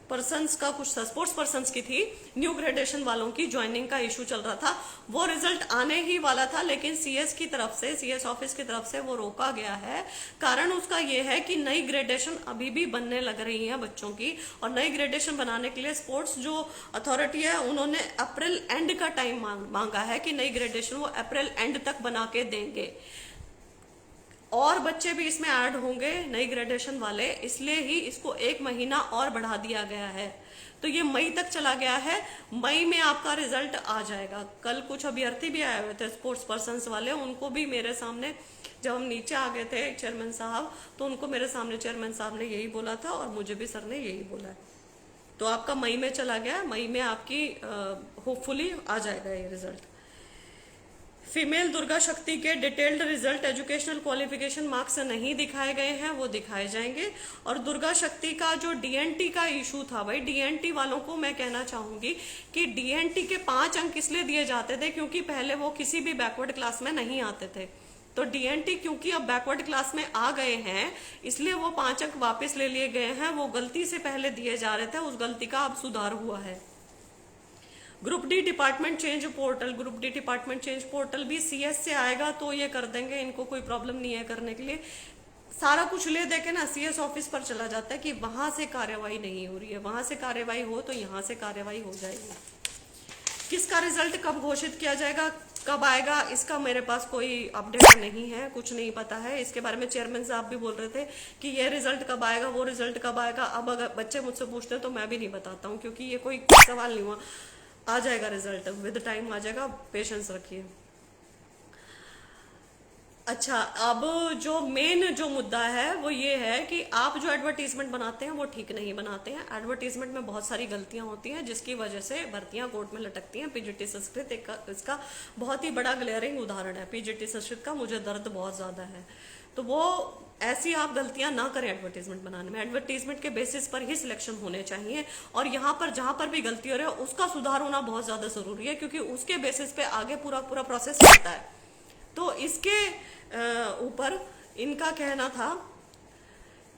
पर्सन्स का कुछ था, स्पोर्ट्स पर्सन्स की थी, न्यू ग्रेडेशन वालों की ज्वाइनिंग का इशू चल रहा था, वो रिजल्ट आने ही वाला था, लेकिन CS की तरफ से, CS ऑफिस की तरफ से वो रोका गया है। कारण उसका ये है कि नई ग्रेडेशन अभी भी बनने लग रही है बच्चों की, और नई ग्रेडेशन बनाने के लिए स्पोर्ट्स जो अथॉरिटी है उन्होंने अप्रैल एंड का टाइम मांगा है कि नई ग्रेडेशन वो अप्रैल एंड तक बना के देंगे। और बच्चे भी इसमें ऐड होंगे नई ग्रेडेशन वाले, इसलिए ही इसको 1 महीना और बढ़ा दिया गया है। तो ये मई तक चला गया है, मई में आपका रिजल्ट आ जाएगा। कल कुछ अभ्यर्थी भी आए हुए थे स्पोर्ट्स पर्सन्स वाले, उनको भी मेरे सामने जब हम नीचे आ गए थे चेयरमैन साहब, तो उनको मेरे सामने चेयरमैन साहब ने यही बोला था और मुझे भी सर ने यही बोला है। तो आपका मई में चला गया, मई में आपकी होपफुली आ जाएगा ये रिजल्ट। फीमेल दुर्गा शक्ति के detailed result educational qualification marks नहीं दिखाए गए हैं, वो दिखाए जाएंगे। और दुर्गा शक्ति का जो DNT का इशू था भाई, DNT वालों को मैं कहना चाहूंगी कि DNT के 5 अंक इसलिए दिए जाते थे क्योंकि पहले वो किसी भी बैकवर्ड क्लास में नहीं आते थे। तो DNT क्योंकि अब बैकवर्ड क्लास में आ गए हैं, इसलिए वो 5 अंक वापस ले लिए गए हैं। वो गलती से पहले दिए जा रहे थे, उस गलती का अब सुधार हुआ है। Group D department change portal, group D department change portal भी CS से आएगा तो ये कर देंगे, इनको कोई प्रॉब्लम नहीं है करने के लिए। सारा कुछ ले दे के ना CS ऑफिस पर चला जाता है कि वहां से कार्यवाही नहीं हो रही है, वहां से कार्यवाही हो तो यहाँ से कार्यवाही हो जाएगी। किसका रिजल्ट कब घोषित किया जाएगा, कब आएगा, इसका मेरे पास कोई अपडेट नहीं है, कुछ नहीं पता है। इसके बारे में चेयरमैन साहब भी बोल रहे थे कि ये रिजल्ट कब आएगा, वो रिजल्ट कब आएगा। अब अगर बच्चे मुझसे पूछते हैं तो मैं भी नहीं बताता हूँ, क्योंकि ये कोई सवाल नहीं हुआ। आ जाएगा रिजल्ट, विद टाइम आ जाएगा, पेशेंस रखिए। अच्छा, अब जो मेन जो मुद्दा है वो ये है कि आप जो एडवर्टीजमेंट बनाते हैं वो ठीक नहीं बनाते हैं। एडवर्टीजमेंट में बहुत सारी गलतियां होती हैं, जिसकी वजह से भर्तियां कोर्ट में लटकती हैं। पीजीटी संस्कृत एक इसका बहुत ही बड़ा ग्लेयरिंग उदाहरण है। पीजीटी संस्कृत का मुझे दर्द बहुत ज्यादा है। तो वो ऐसी आप गलतियां ना करें एडवर्टीजमेंट बनाने में। एडवर्टीजमेंट के बेसिस पर ही सिलेक्शन होने चाहिए, और यहाँ पर जहां पर भी गलती हो रही है उसका सुधार होना बहुत ज्यादा जरूरी है, क्योंकि उसके बेसिस पे आगे पूरा पूरा प्रोसेस चलता है। तो इसके ऊपर इनका कहना था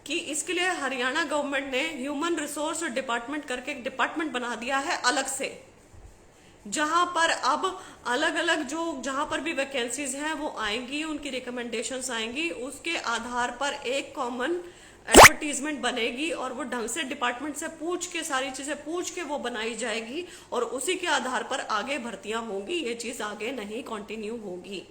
कि इसके लिए हरियाणा गवर्नमेंट ने ह्यूमन रिसोर्स डिपार्टमेंट करके एक डिपार्टमेंट बना दिया है अलग से, जहां पर अब अलग अलग जो जहां पर भी वैकेंसीज हैं वो आएंगी, उनकी रिकमेंडेशंस आएंगी, उसके आधार पर एक कॉमन एडवर्टीजमेंट बनेगी, और वो ढंग से डिपार्टमेंट से पूछ के, सारी चीजें पूछ के वो बनाई जाएगी, और उसी के आधार पर आगे भर्तियां होंगी। ये चीज आगे नहीं कंटिन्यू होगी।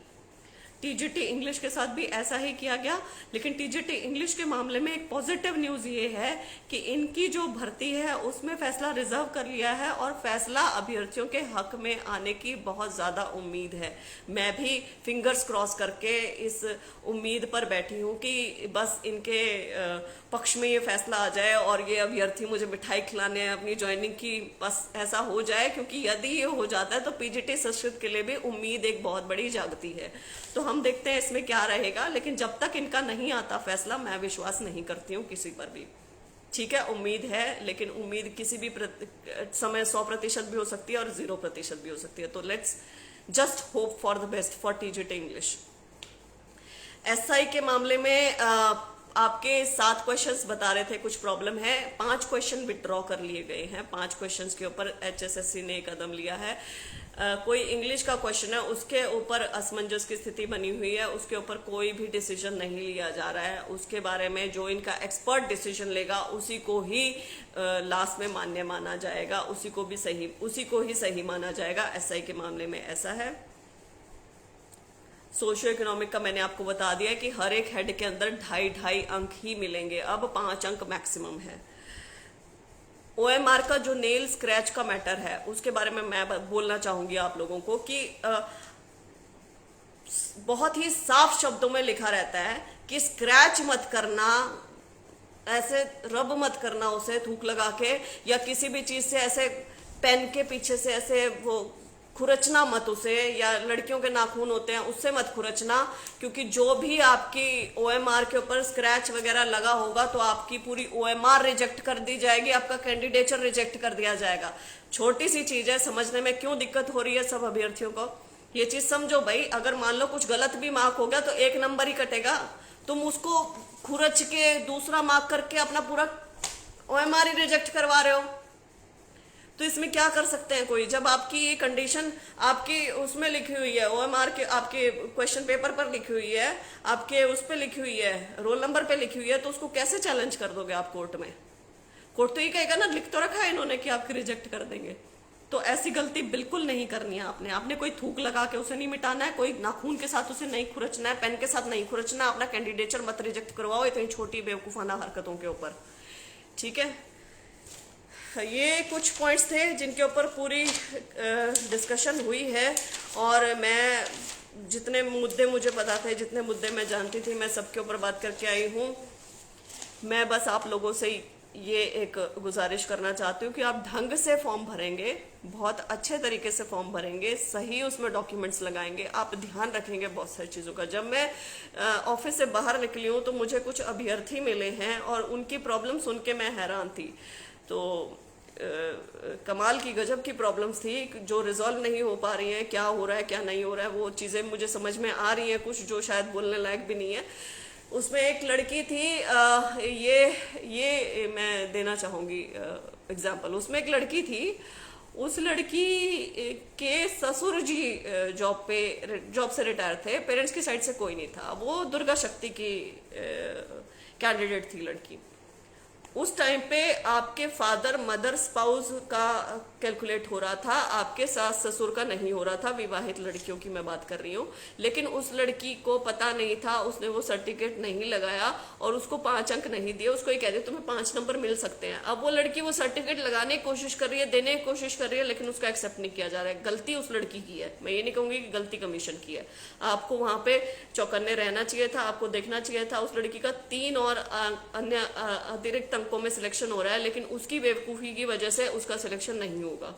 टीजीटी इंग्लिश के साथ भी ऐसा ही किया गया, लेकिन टीजीटी इंग्लिश के मामले में एक पॉजिटिव न्यूज ये है कि इनकी जो भर्ती है उसमें फैसला रिजर्व कर लिया है, और फैसला अभ्यर्थियों के हक में आने की बहुत ज्यादा उम्मीद है। मैं भी फिंगर्स क्रॉस करके इस उम्मीद पर बैठी हूँ कि बस इनके पक्ष में ये फैसला आ जाए और ये अभ्यर्थी मुझे मिठाई खिलाने अपनी ज्वाइनिंग की, बस ऐसा हो जाए। क्योंकि यदि ये हो जाता है तो पीजीटी संस्कृत के लिए भी उम्मीद एक बहुत बड़ी जागती है। तो हम देखते हैं इसमें क्या रहेगा, लेकिन जब तक इनका नहीं आता फैसला मैं विश्वास नहीं करती हूँ किसी पर भी। ठीक है, उम्मीद है, लेकिन उम्मीद किसी भी समय 100% भी हो सकती है और 0% भी हो सकती है। तो let's just hope for the best for TGT English. SI के मामले में आपके 7 क्वेश्चंस बता रहे थे कुछ प्रॉब्लम है। 5 क्वेश्चन विड्रॉ कर लिए गए हैं। 5 क्वेश्चंस के ऊपर एचएसएससी ने कदम लिया है। कोई इंग्लिश का क्वेश्चन है, उसके ऊपर असमंजस की स्थिति बनी हुई है, उसके ऊपर कोई भी डिसीजन नहीं लिया जा रहा है। उसके बारे में जो इनका एक्सपर्ट डिसीजन लेगा उसी को ही लास्ट में मान्य माना जाएगा, उसी को ही सही माना जाएगा। एसआई के मामले में ऐसा है। सोशियो इकोनॉमिक का मैंने आपको बता दिया कि हर एक हेड के अंदर 2.5 अंक ही मिलेंगे, अब 5 अंक मैक्सिमम है। ओएमआर का जो नेल स्क्रैच का मैटर है उसके बारे में मैं बोलना चाहूंगी आप लोगों को कि बहुत ही साफ शब्दों में लिखा रहता है कि स्क्रैच मत करना, ऐसे रब मत करना उसे थूक लगा के, या किसी भी चीज से ऐसे पेन के पीछे से ऐसे वो खुरचना मत उसे, या लड़कियों के नाखून होते हैं उससे मत खुरचना। क्योंकि जो भी आपकी ओएमआर के ऊपर स्क्रैच वगैरह लगा होगा तो आपकी पूरी ओएमआर रिजेक्ट कर दी जाएगी, आपका कैंडिडेचर रिजेक्ट कर दिया जाएगा। छोटी सी चीज है, समझने में क्यों दिक्कत हो रही है सब अभ्यर्थियों को, ये चीज समझो भाई। अगर मान लो कुछ गलत भी मार्क हो गया तो 1 नंबर ही कटेगा, तुम उसको खुरच के दूसरा मार्क करके अपना पूरा ओएमआर ही रिजेक्ट करवा रहे हो। तो इसमें क्या कर सकते हैं कोई, जब आपकी ये कंडीशन आपकी उसमें लिखी हुई है, ओएमआर के आपके क्वेश्चन पेपर पर लिखी हुई है, आपके उस पे लिखी हुई है, रोल नंबर पे लिखी हुई है, तो उसको कैसे चैलेंज कर दोगे आप कोर्ट में? कोर्ट तो ये कहेगा ना, लिख तो रखा है इन्होंने कि आपकी रिजेक्ट कर देंगे। तो ऐसी गलती बिल्कुल नहीं करनी है आपने कोई थूक लगा के उसे नहीं मिटाना है, कोई नाखून के साथ उसे नहीं खुरचना है, पेन के साथ नहीं खुरचना। अपना कैंडिडेचर मत रिजेक्ट करवाओ इतनी छोटी बेवकूफाना हरकतों के ऊपर। ठीक है, ये कुछ पॉइंट्स थे जिनके ऊपर पूरी डिस्कशन हुई है, और मैं जितने मुद्दे मुझे पता थे, जितने मुद्दे मैं जानती थी, मैं सबके ऊपर बात करके आई हूँ। मैं बस आप लोगों से ये एक गुजारिश करना चाहती हूँ कि आप ढंग से फॉर्म भरेंगे, बहुत अच्छे तरीके से फॉर्म भरेंगे, सही उसमें डॉक्यूमेंट्स लगाएंगे, आप ध्यान रखेंगे बहुत सारी चीज़ों का। जब मैं ऑफिस से बाहर निकली हूँ तो मुझे कुछ अभ्यर्थी मिले हैं और उनकी प्रॉब्लम सुन के मैं हैरान थी। तो कमाल की गजब की प्रॉब्लम्स थी जो रिजॉल्व नहीं हो पा रही हैं। क्या हो रहा है क्या नहीं हो रहा है वो चीज़ें मुझे समझ में आ रही हैं, कुछ जो शायद बोलने लायक भी नहीं है। उसमें एक लड़की थी, ये मैं देना चाहूँगी एग्जाम्पल। उसमें एक लड़की थी, उस लड़की के ससुर जी जॉब से रिटायर थे, पेरेंट्स की साइड से कोई नहीं था, वो दुर्गा शक्ति की कैंडिडेट थी लड़की। उस टाइम पे आपके फादर मदर स्पाउस का कैलकुलेट हो रहा था, आपके सास ससुर का नहीं हो रहा था। विवाहित लड़कियों की मैं बात कर रही हूँ। लेकिन उस लड़की को पता नहीं था, उसने वो सर्टिफिकेट नहीं लगाया और उसको 5 अंक नहीं दिए। उसको ये कह दिया तुम्हें 5 नंबर मिल सकते हैं। अब वो लड़की वो सर्टिफिकेट लगाने की कोशिश कर रही है, देने की कोशिश कर रही है, लेकिन उसका एक्सेप्ट नहीं किया जा रहा है। गलती उस लड़की की है, मैं ये नहीं कहूंगी कि गलती कमीशन की है। आपको वहां पे चौकन्ने रहना चाहिए था, आपको देखना चाहिए था। उस लड़की का 3 और अन्य अतिरिक्त अंकों में सिलेक्शन हो रहा है, लेकिन उसकी बेवकूफी की वजह से उसका सिलेक्शन नहीं होगा।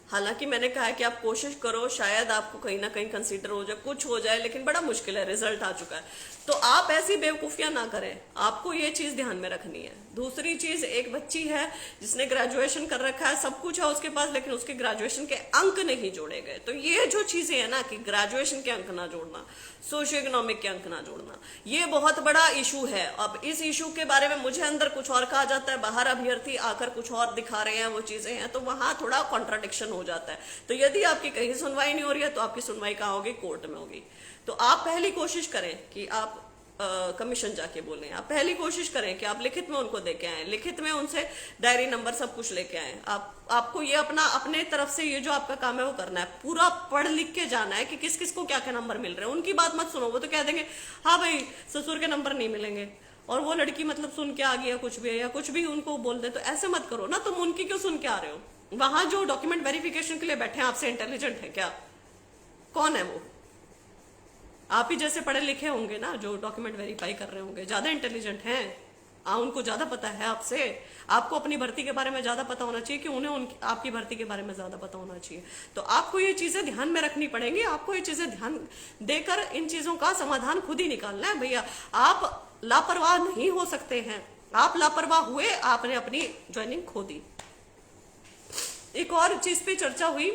हालांकि मैंने कहा है कि आप कोशिश करो, शायद आपको कहीं ना कहीं कंसीडर हो जाए, कुछ हो जाए, लेकिन बड़ा मुश्किल है, रिजल्ट आ चुका है। तो आप ऐसी बेवकूफियां ना करें, आपको ये चीज ध्यान में रखनी है। दूसरी चीज, एक बच्ची है जिसने ग्रेजुएशन कर रखा है, सब कुछ है उसके पास, लेकिन उसके ग्रेजुएशन के अंक नहीं जोड़े गए। तो ये जो चीजें है ना कि ग्रेजुएशन के अंक ना जोड़ना, सोशियो इकोनॉमिक के अंक ना जोड़ना, ये बहुत बड़ा इशू है। अब इस इशू के बारे में मुझे अंदर कुछ और कहा जाता है, बाहर अभ्यर्थी आकर कुछ और दिखा रहे हैं, वो चीजें हैं, तो वहां थोड़ा कॉन्ट्राडिक्शन हो जाता है। तो यदि आपकी कहीं सुनवाई नहीं हो रही है तो आपकी सुनवाई कहाँ होगी? कोर्ट में होगी। तो आप पहली कोशिश करें कि आप कमीशन जाके बोलें। आप पहली कोशिश करें कि आप लिखित में उनको देके आए, लिखित में उनसे डायरी नंबर सब कुछ लेके आए। आपको ये अपने तरफ से ये जो आपका काम है वो करना है, पूरा पढ़ लिख के जाना है कि किस किस को क्या क्या नंबर मिल रहे हैं। उनकी बात मत सुनो, वो तो कह देंगे हाँ भाई ससुर के नंबर नहीं मिलेंगे, और वो लड़की मतलब सुन के आ गई है कुछ भी है, या कुछ भी उनको बोल दे। तो ऐसे मत करो ना, तुम उनकी क्यों सुन के आ रहे हो? वहां जो डॉक्यूमेंट वेरिफिकेशन के लिए बैठे हैं आपसे इंटेलिजेंट है क्या? कौन है वो? आप ही जैसे पढ़े लिखे होंगे ना जो डॉक्यूमेंट वेरीफाई कर रहे होंगे, ज्यादा इंटेलिजेंट हैं। उनको ज्यादा पता है आपसे। आपको अपनी भर्ती के बारे में ज्यादा पता होना चाहिए कि उन्हें आपकी भर्ती के बारे में ज्यादा पता होना चाहिए। तो आपको ये चीजें ध्यान में रखनी पड़ेंगी, आपको ये चीजें ध्यान देकर इन चीजों का समाधान खुद ही निकालना है। भैया आप लापरवाह नहीं हो सकते हैं, आप लापरवाह हुए, आपने अपनी ज्वाइनिंग खो दी। एक और चीज पे चर्चा हुई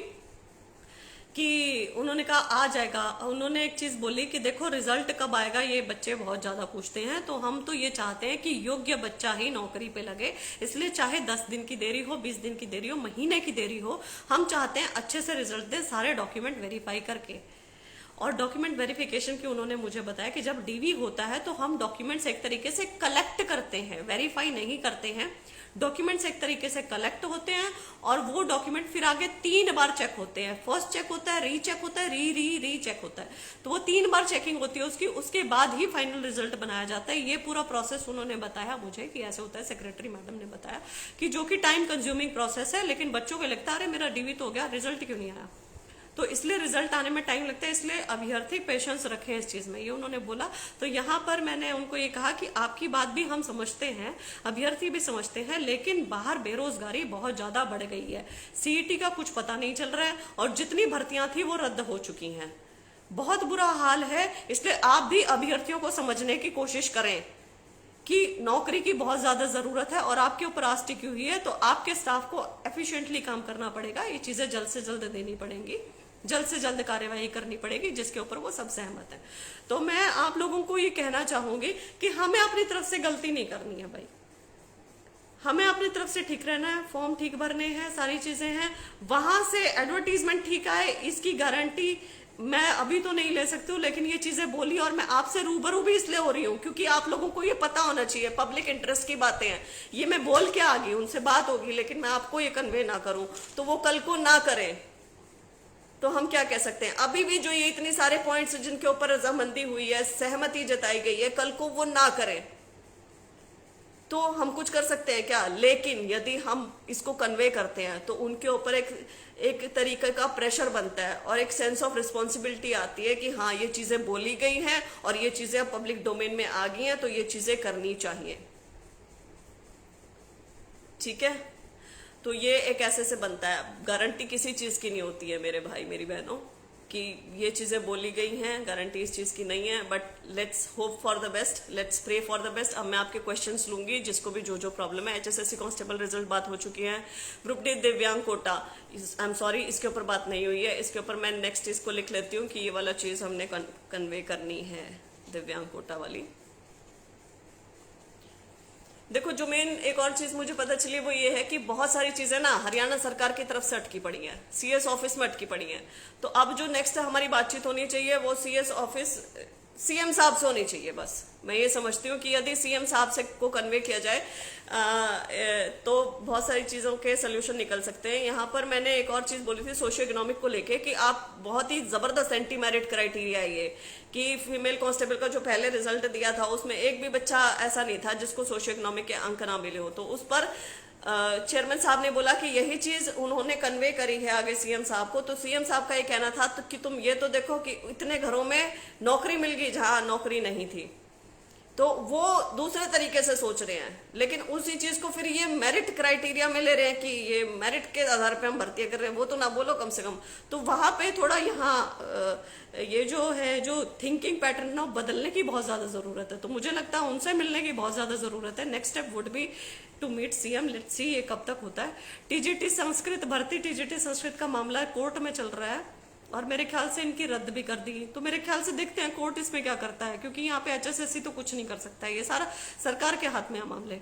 कि उन्होंने कहा आ जाएगा। उन्होंने एक चीज बोली कि देखो रिजल्ट कब आएगा ये बच्चे बहुत ज्यादा पूछते हैं, तो हम तो ये चाहते हैं कि योग्य बच्चा ही नौकरी पे लगे, इसलिए चाहे 10 दिन की देरी हो, 20 दिन की देरी हो, महीने की देरी हो, हम चाहते हैं अच्छे से रिजल्ट दें सारे डॉक्यूमेंट वेरीफाई करके। और डॉक्यूमेंट वेरिफिकेशन की उन्होंने मुझे बताया कि जब डीवी होता है तो हम डॉक्यूमेंट्स एक तरीके से कलेक्ट करते हैं, वेरीफाई नहीं करते हैं। डॉक्यूमेंट्स एक तरीके से कलेक्ट होते हैं और वो डॉक्यूमेंट फिर आगे 3 बार चेक होते हैं। फर्स्ट चेक होता है, रीचेक होता है, री चेक होता है। तो वो 3 बार चेकिंग होती है उसकी, उसके बाद ही फाइनल रिजल्ट बनाया जाता है। ये पूरा प्रोसेस उन्होंने बताया मुझे कि ऐसे होता है। सेक्रेटरी मैडम ने बताया कि जो कि टाइम कंज्यूमिंग प्रोसेस है, लेकिन बच्चों को लगता है अरे मेरा डीवी तो हो गया, रिजल्ट क्यों नहीं आया? तो इसलिए रिजल्ट आने में टाइम लगता है, इसलिए अभ्यर्थी पेशेंस रखें इस चीज में, ये उन्होंने बोला। तो यहाँ पर मैंने उनको ये कहा कि आपकी बात भी हम समझते हैं, अभ्यर्थी भी समझते हैं, लेकिन बाहर बेरोजगारी बहुत ज्यादा बढ़ गई है, सीईटी का कुछ पता नहीं चल रहा है, और जितनी भर्तियां थी वो रद्द हो चुकी हैं, बहुत बुरा हाल है। इसलिए आप भी अभ्यर्थियों को समझने की कोशिश करें कि नौकरी की बहुत ज्यादा जरूरत है और आपके ऊपर आस टिकी हुई है, तो आपके स्टाफ को एफिशिएंटली काम करना पड़ेगा। ये चीजें जल्द से जल्द देनी पड़ेंगी, जल्द से जल्द कार्यवाही करनी पड़ेगी, जिसके ऊपर वो सब सहमत है। तो मैं आप लोगों को ये कहना चाहूंगी कि हमें अपनी तरफ से गलती नहीं करनी है भाई, हमें अपनी तरफ से ठीक रहना है, फॉर्म ठीक भरने हैं, सारी चीजें हैं। वहां से एडवर्टीजमेंट ठीक आए इसकी गारंटी मैं अभी तो नहीं ले सकती हूँ, लेकिन ये चीजें बोली और मैं आपसे रूबरू भी इसलिए हो रही हूँ क्योंकि आप लोगों को ये पता होना चाहिए, पब्लिक इंटरेस्ट की बातें हैं। ये मैं बोल के आ गई, उनसे बात होगी, लेकिन मैं आपको ये कन्वे ना करूं तो वो कल को ना करें, तो हम क्या कह सकते हैं? अभी भी जो ये इतने सारे पॉइंट्स जिनके ऊपर रजामंदी हुई है, सहमति जताई गई है, कल को वो ना करें तो हम कुछ कर सकते हैं क्या? लेकिन यदि हम इसको कन्वे करते हैं तो उनके ऊपर एक तरीके का प्रेशर बनता है और एक सेंस ऑफ रिस्पॉन्सिबिलिटी आती है कि हाँ ये चीजें बोली गई हैं और ये चीजें अब पब्लिक डोमेन में आ गई हैं, तो ये चीजें करनी चाहिए। ठीक है, तो ये एक ऐसे से बनता है। गारंटी किसी चीज की नहीं होती है मेरे भाई मेरी बहनों, कि ये चीजें बोली गई हैं, गारंटी इस चीज की नहीं है। But let's hope for the best, let's pray for the best. अब मैं आपके क्वेश्चंस लूंगी, जिसको भी जो प्रॉब्लम है। एचएसएससी कांस्टेबल रिजल्ट बात हो चुकी है। ग्रुप डी दिव्यांग कोटा, आई एम सॉरी इसके ऊपर बात नहीं हुई है। इसके ऊपर मैं नेक्स्ट इसको लिख लेती हूँ कि ये वाला चीज हमने कन्वे करनी है, दिव्यांग कोटा वाली। देखो जो मेन एक और चीज मुझे पता चली वो ये है कि बहुत सारी चीजें ना हरियाणा सरकार की तरफ से अटकी पड़ी हैं, सीएस ऑफिस में अटकी पड़ी हैं। तो अब जो नेक्स्ट हमारी बातचीत होनी चाहिए वो सीएस ऑफिस सीएम साहब से होनी चाहिए। बस मैं ये समझती हूँ कि यदि सीएम साहब से को कन्वे किया जाए तो बहुत सारी चीज़ों के सोल्यूशन निकल सकते हैं। यहाँ पर मैंने एक और चीज़ बोली थी सोशियो इकोनॉमिक को लेके कि आप बहुत ही ज़बरदस्त एंटी मेरिट क्राइटेरिया है ये कि फीमेल कांस्टेबल का जो पहले रिजल्ट दिया था उसमें एक भी बच्चा ऐसा नहीं था जिसको सोशियो इकोनॉमिक के अंक ना मिले हो। तो उस पर चेयरमैन साहब ने बोला कि यही चीज उन्होंने कन्वे करी है आगे सीएम साहब को। तो सीएम साहब का ये कहना था तो कि तुम ये तो देखो कि इतने घरों में नौकरी मिल गई जहां नौकरी नहीं थी। तो वो दूसरे तरीके से सोच रहे हैं, लेकिन उसी चीज को फिर ये मेरिट क्राइटेरिया में ले रहे हैं कि ये मेरिट के आधार पे हम भर्ती कर रहे हैं। वो तो ना बोलो कम से कम। तो वहां पे थोड़ा यहाँ ये जो है जो थिंकिंग पैटर्न ना बदलने की बहुत ज्यादा जरूरत है। तो मुझे लगता है उनसे मिलने की बहुत ज्यादा जरूरत है। Next step would be to meet CM. Let's see ये कब तक होता है। टीजीटी संस्कृत भर्ती, टीजीटी संस्कृत का मामला कोर्ट में चल रहा है और मेरे ख्याल से इनकी रद्द भी कर दी। तो मेरे ख्याल से देखते हैं कोर्ट इसमें क्या करता है, क्योंकि यहाँ पे एचएसएससी तो कुछ नहीं कर सकता है। ये सारा सरकार के हाथ में है मामले।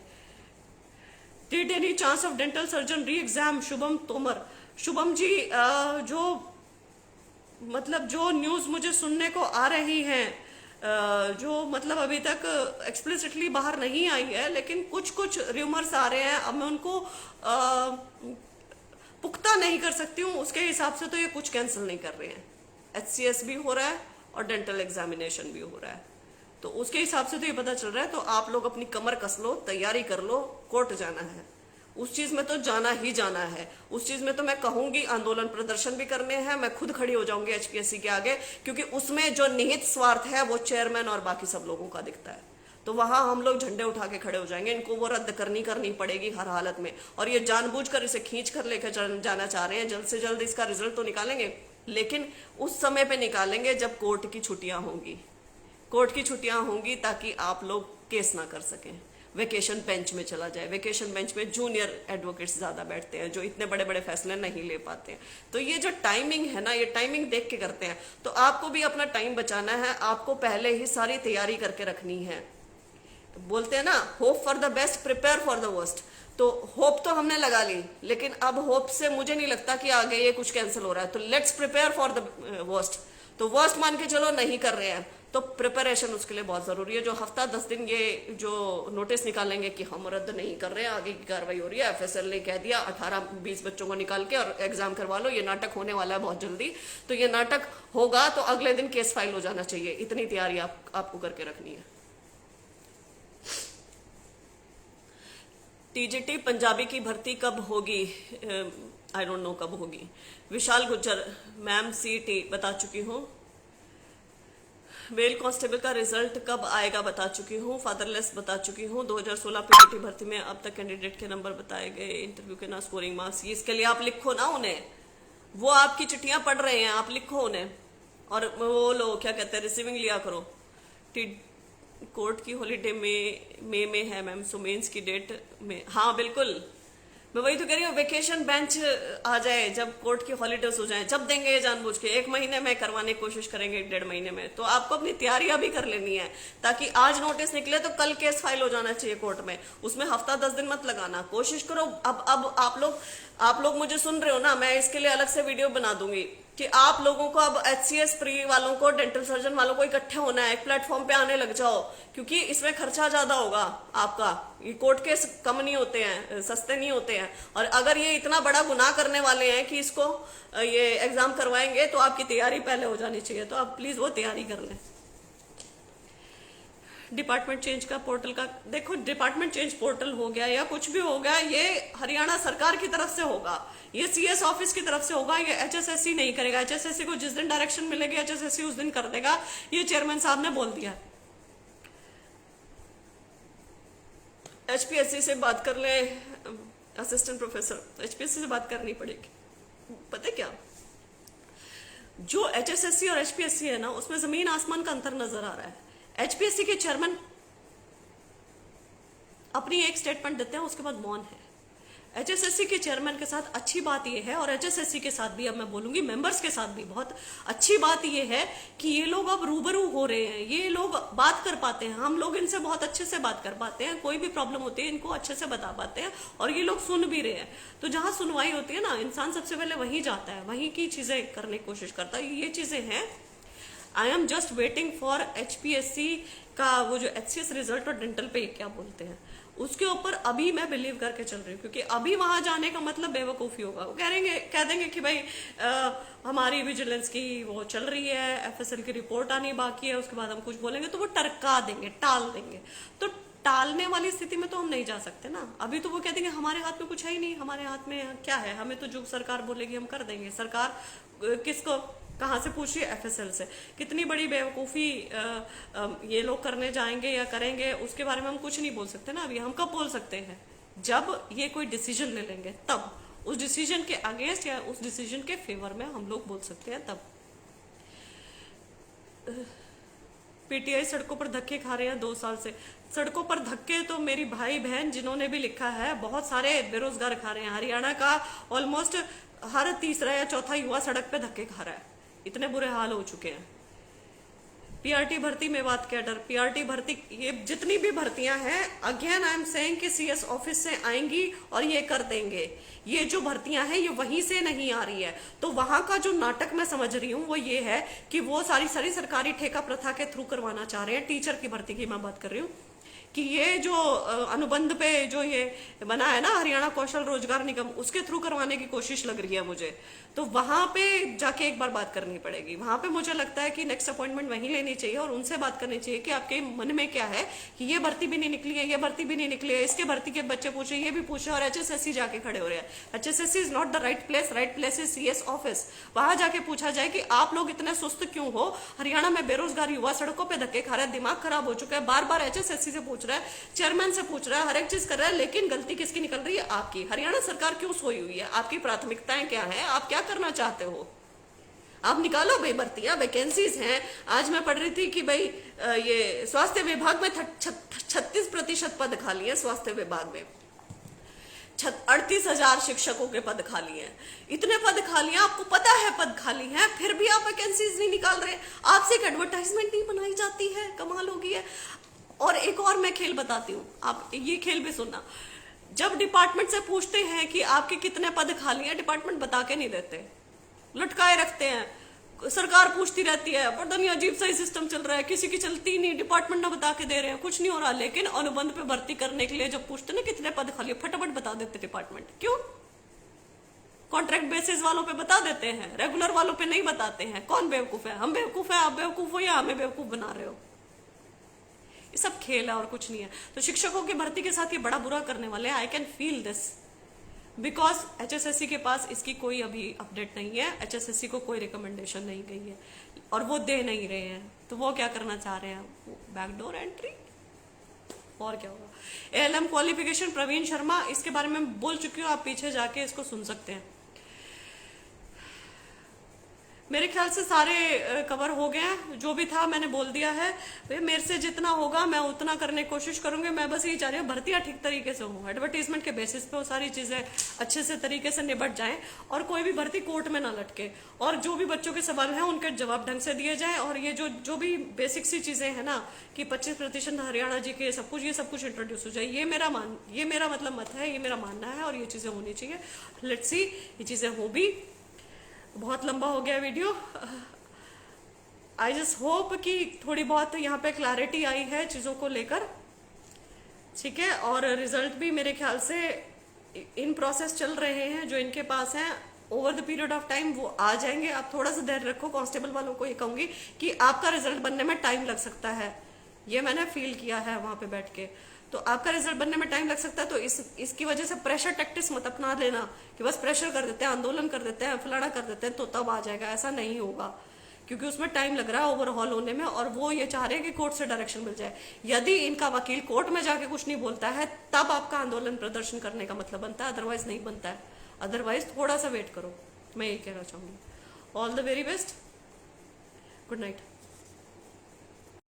Did any chance of dental surgeon re exam, Shubham Tomar. Shubham ji जो मतलब जो न्यूज मुझे सुनने को आ रही है जो मतलब अभी तक एक्सप्लिसिटली बाहर नहीं आई है, लेकिन कुछ कुछ र्यूमर्स आ रहे हैं। अब मैं उनको पुख्ता नहीं कर सकती हूँ। उसके हिसाब से तो ये कुछ कैंसिल नहीं कर रहे हैं। एचसीएस भी हो रहा है और डेंटल एग्जामिनेशन भी हो रहा है। तो उसके हिसाब से तो ये पता चल रहा है। तो आप लोग अपनी कमर कस लो, तैयारी कर लो, कोर्ट जाना है। उस चीज में तो जाना ही जाना है। उस चीज में तो मैं कहूंगी आंदोलन प्रदर्शन भी करने हैं। मैं खुद खड़ी हो जाऊंगी एचपीएससी के आगे, क्योंकि उसमें जो निहित स्वार्थ है वो चेयरमैन और बाकी सब लोगों का दिखता है। तो वहां हम लोग झंडे उठा के खड़े हो जाएंगे। इनको वो रद्द करनी पड़ेगी हर हालत में। और ये जानबूझकर इसे खींच कर लेकर जाना चाह रहे हैं। जल्द से जल्द इसका रिजल्ट तो निकालेंगे, लेकिन उस समय पे निकालेंगे जब कोर्ट की छुट्टियां होंगी। कोर्ट की छुट्टियां होंगी ताकि आप लोग केस ना कर सकें। वेकेशन बेंच में चला जाए। वेकेशन बेंच में जूनियर एडवोकेट्स ज्यादा बैठते हैं जो इतने बड़े बड़े फैसले नहीं ले पाते हैं। तो ये जो टाइमिंग है ना, ये टाइमिंग देख के करते हैं। तो आपको भी अपना टाइम बचाना है। आपको पहले ही सारी तैयारी करके रखनी है। बोलते हैं ना, hope for the best, prepare for the worst. तो होप तो हमने लगा ली, लेकिन अब होप से मुझे नहीं लगता कि आगे ये कुछ कैंसिल हो रहा है। तो let's prepare for the worst. तो वर्स्ट मान के चलो नहीं कर रहे हैं, तो प्रिपरेशन उसके लिए बहुत जरूरी है। जो हफ्ता 10 दिन ये जो नोटिस निकालेंगे कि हम रद्द नहीं कर रहे हैं, आगे की कार्रवाई हो रही है, एफएसएल ने कह दिया 18-20 बच्चों को निकाल के और एग्जाम करवा लो, ये नाटक होने वाला है बहुत जल्दी। तो ये नाटक होगा तो अगले दिन केस फाइल हो जाना चाहिए। इतनी तैयारी आपको करके रखनी है। टीजीटी पंजाबी की भर्ती कब होगी? आई डोंट नो कब होगी। विशाल गुज्जर, मैम सीटी बता चुकी हूँ। मेल कांस्टेबल का रिजल्ट कब आएगा बता चुकी हूँ। फादरलेस बता चुकी हूँ। 2016 पीटीटी भर्ती में अब तक कैंडिडेट के नंबर बताए गए, इंटरव्यू के ना स्कोरिंग मार्क्स। इसके लिए आप लिखो ना उन्हें, वो आपकी चिट्ठियां पढ़ रहे हैं, आप लिखो उन्हें। और वो लो क्या कहते हैं, रिसीविंग लिया करो। कोर्ट की हॉलीडे में है मैम, सो मेंस की डेट में। हाँ बिल्कुल, मैं वही तो कह रही हूँ। वेकेशन बेंच आ जाए जब कोर्ट की हॉलीडेज हो जाए, जब देंगे ये जानबूझ के। 1 महीने में करवाने की कोशिश करेंगे, 1-1.5 महीने में। तो आपको अपनी तैयारियां भी कर लेनी है, ताकि आज नोटिस निकले तो कल केस फाइल हो जाना चाहिए कोर्ट में। उसमें हफ्ता 10 दिन मत लगाना, कोशिश करो। अब आप लोग मुझे सुन रहे हो ना, मैं इसके लिए अलग से वीडियो बना दूंगी कि आप लोगों को अब एचसीएस प्री वालों को, डेंटल सर्जन वालों को इकट्ठे होना है, एक प्लेटफॉर्म पे आने लग जाओ, क्योंकि इसमें खर्चा ज्यादा होगा आपका। ये कोर्ट केस कम नहीं होते हैं, सस्ते नहीं होते हैं। और अगर ये इतना बड़ा गुनाह करने वाले हैं कि इसको ये एग्जाम करवाएंगे, तो आपकी तैयारी पहले हो जानी चाहिए। तो आप प्लीज वो तैयारी कर लें। डिपार्टमेंट चेंज का पोर्टल का देखो, डिपार्टमेंट चेंज पोर्टल हो गया या कुछ भी हो गया, ये हरियाणा सरकार की तरफ से होगा, ये सीएस ऑफिस की तरफ से होगा। ये एचएसएससी नहीं करेगा। एचएसएससी को जिस दिन डायरेक्शन मिलेगी एचएसएससी उस दिन कर देगा, ये चेयरमैन साहब ने बोल दिया। एचपीएससी से बात कर ले, असिस्टेंट प्रोफेसर, एचपीएससी से बात करनी पड़ेगी। पता है क्या, जो एचएसएससी और एचपीएससी है ना, उसमें जमीन आसमान का अंतर नजर आ रहा है। एचपीएससी के चेयरमैन अपनी एक स्टेटमेंट देते हैं, उसके बाद मौन है। एचएसएससी के चेयरमैन के साथ अच्छी बात यह है, और एचएसएससी के साथ भी, अब मैं बोलूंगी मेंबर्स के साथ भी बहुत अच्छी बात यह है कि ये लोग अब रूबरू हो रहे हैं, ये लोग बात कर पाते हैं। हम लोग इनसे बहुत अच्छे से बात कर पाते हैं, कोई भी प्रॉब्लम होती है इनको अच्छे से बता पाते हैं, और ये लोग सुन भी रहे हैं। तो जहां सुनवाई होती है ना, इंसान सबसे पहले वहीं जाता है, वहीं की चीजें करने की कोशिश करता है। ये चीजें हैं। I am just waiting for HPSC का वो जो HCS रिजल्ट और डेंटल पे क्या बोलते हैं उसके ऊपर अभी मैं बिलीव करके चल रही हूँ, क्योंकि अभी वहां जाने का मतलब बेवकूफ़ी होगा। वो कह देंगे कि भाई हमारी विजिलेंस की वो चल रही है, FSL की रिपोर्ट आनी बाकी है, उसके बाद हम कुछ बोलेंगे तो वो टरका देंगे, टाल देंगे। तो टालने वाली स्थिति में तो हम नहीं जा सकते ना। अभी तो वो कह देंगे हमारे हाथ में कुछ है ही नहीं, हमारे हाथ में क्या है, हमें तो जो सरकार बोलेगी हम कर देंगे। सरकार किसको कहाँ से पूछ रही है? FSL से। कितनी बड़ी बेवकूफ़ी ये लोग करने जाएंगे या करेंगे उसके बारे में हम कुछ नहीं बोल सकते ना। अभी हम कब बोल सकते हैं? जब ये कोई डिसीजन ले लेंगे तब, उस डिसीजन के अगेंस्ट या उस डिसीजन के फेवर में हम लोग बोल सकते हैं तब। PTI सड़कों पर धक्के खा रहे हैं 2 साल से। सड़कों पर धक्के तो मेरी भाई बहन जिन्होंने भी लिखा है बहुत सारे बेरोजगार खा रहे हैं। हरियाणा का ऑलमोस्ट हर तीसरा या चौथा युवा सड़क पे धक्के खा रहा है, इतने बुरे हाल हो चुके हैं। PRT भर्ती में बात क्या डर? PRT भर्ती, ये जितनी भी भर्तियां हैं, अगेन आई एम सेइंग कि CS ऑफिस से आएंगी और ये कर देंगे। ये जो भर्तियां हैं ये वहीं से नहीं आ रही है। तो वहां का जो नाटक मैं समझ रही हूँ वो ये है कि वो सारी सरकारी ठेका प्रथा के थ्रू करवाना चाह रहे हैं। टीचर की भर्ती की मैं बात कर रही हूँ कि ये जो अनुबंध पे जो ये बना है ना हरियाणा कौशल रोजगार निगम, उसके थ्रू करवाने की कोशिश लग रही है मुझे। तो वहां पे जाके एक बार बात करनी पड़ेगी। वहां पे मुझे लगता है कि नेक्स्ट अपॉइंटमेंट वहीं लेनी चाहिए और उनसे बात करनी चाहिए कि आपके मन में क्या है कि ये भर्ती भी नहीं निकली है, ये भर्ती भी नहीं निकली है, इसके भर्ती के बच्चे पूछे, ये भी पूछे, और HSSC जाके खड़े हो रहे हैं। HSSC is not the right place is CS office. वहां जाके पूछा जाए कि आप लोग इतने सुस्त क्यों हो? हरियाणा में बेरोजगार युवा सड़कों पर धक्के खा रहे हैं, दिमाग खराब हो चुका है, बार बार HSSC से पूछ रहा है, चेयरमैन से पूछ रहा है, हर एक चीज कर रहा है, लेकिन गलती किसकी निकल रही है? आपकी। हरियाणा सरकार क्यों सोई हुई है? आपकी प्राथमिकताएं क्या है? आप क्या करना चाहते हो? आप निकालो भाई भर्तियां, वैकेंसीज हैं। आज मैं पढ़ रही थी कि भाई ये स्वास्थ्य विभाग में 36% पद खाली है। स्वास्थ्य विभाग में 38,000 शिक्षकों के पद खाली हैं। इतने पद खाली हैं, आपको पता है पद खाली हैं, फिर भी आप वैकेंसीज नहीं निकाल रहे। आपसे एक एडवर्टाइजमेंट नहीं बनाई जाती है, कमाल हो गई है। और एक और मैं खेल बताती हूँ, आप ये खेल भी सुनना। जब डिपार्टमेंट से पूछते हैं कि आपके कितने पद खाली हैं, डिपार्टमेंट बता के नहीं देते, लटकाए रखते हैं। सरकार पूछती रहती है, पता नहीं अजीब सा ही सिस्टम चल रहा है, किसी की चलती नहीं, डिपार्टमेंट ना बता के दे रहे हैं, कुछ नहीं हो रहा। लेकिन अनुबंध पे भर्ती करने के लिए जब पूछते ना कितने पद खाली, फटाफट बता देते डिपार्टमेंट। क्यों? कॉन्ट्रैक्ट बेसिस वालों पे बता देते हैं, रेगुलर वालों पे नहीं बताते हैं। कौन बेवकूफ है? हम बेवकूफ है, आप बेवकूफ हो, या हमें बेवकूफ बना रहे हो? ये सब खेल है और कुछ नहीं है। तो शिक्षकों की भर्ती के साथ ये बड़ा बुरा करने वाले हैं। I can feel this because HSSC के पास इसकी कोई अभी अपडेट नहीं है। HSSC को कोई रिकमेंडेशन नहीं गई है और वो दे नहीं रहे हैं। तो वो क्या करना चाह रहे हैं? Backdoor entry. और क्या होगा? ALM क्वालिफिकेशन प्रवीण शर्मा, इसके बारे में बोल चुकी हूँ, आप पीछे जाके इसको सुन सकते हैं। मेरे ख्याल से सारे कवर हो गए हैं, जो भी था मैंने बोल दिया है। मेरे से जितना होगा मैं उतना करने की कोशिश करूंगी। मैं बस यही चाह रही हूँ भर्तियां ठीक तरीके से हों, एडवर्टीजमेंट के बेसिस पे वो सारी चीजें अच्छे से तरीके से निपट जाएं और कोई भी भर्ती कोर्ट में ना लटके। और जो भी बच्चों के सवाल हैं उनके जवाब ढंग से दिए जाए। और ये जो भी बेसिक सी चीजें हैं ना कि 25% हरियाणा जी के सब कुछ, ये सब कुछ इंट्रोड्यूस हो जाए। ये मेरा मतलब मत है, ये मेरा मानना है और ये चीजें होनी चाहिए। लेट्स सी ये चीजें हो भी। बहुत लंबा हो गया वीडियो। आई जस्ट होप कि थोड़ी बहुत यहाँ पे क्लैरिटी आई है चीज़ों को लेकर, ठीक है। और रिजल्ट भी मेरे ख्याल से इन प्रोसेस चल रहे हैं, जो इनके पास हैं। Over the period of time वो आ जाएंगे। आप थोड़ा सा धैर्य रखो। कांस्टेबल वालों को ये कहूंगी कि आपका रिजल्ट बनने में टाइम लग सकता है, ये मैंने फील किया है वहां पे बैठ के। तो आपका रिजल्ट बनने में टाइम लग सकता है। तो इसकी वजह से प्रेशर टैक्टिक्स मत अपना लेना कि बस प्रेशर कर देते हैं, आंदोलन कर देते हैं, फलाना कर देते हैं तो तब आ जाएगा। ऐसा नहीं होगा, क्योंकि उसमें टाइम लग रहा है ओवरहॉल होने में। और वो ये चाह रहे हैं कि कोर्ट से डायरेक्शन मिल जाए। यदि इनका वकील कोर्ट में जाके कुछ नहीं बोलता है तब आपका आंदोलन प्रदर्शन करने का मतलब बनता है, अदरवाइज नहीं बनता है। अदरवाइज थोड़ा सा वेट करो, मैं ये कहना चाहूंगी। All the very best, good night.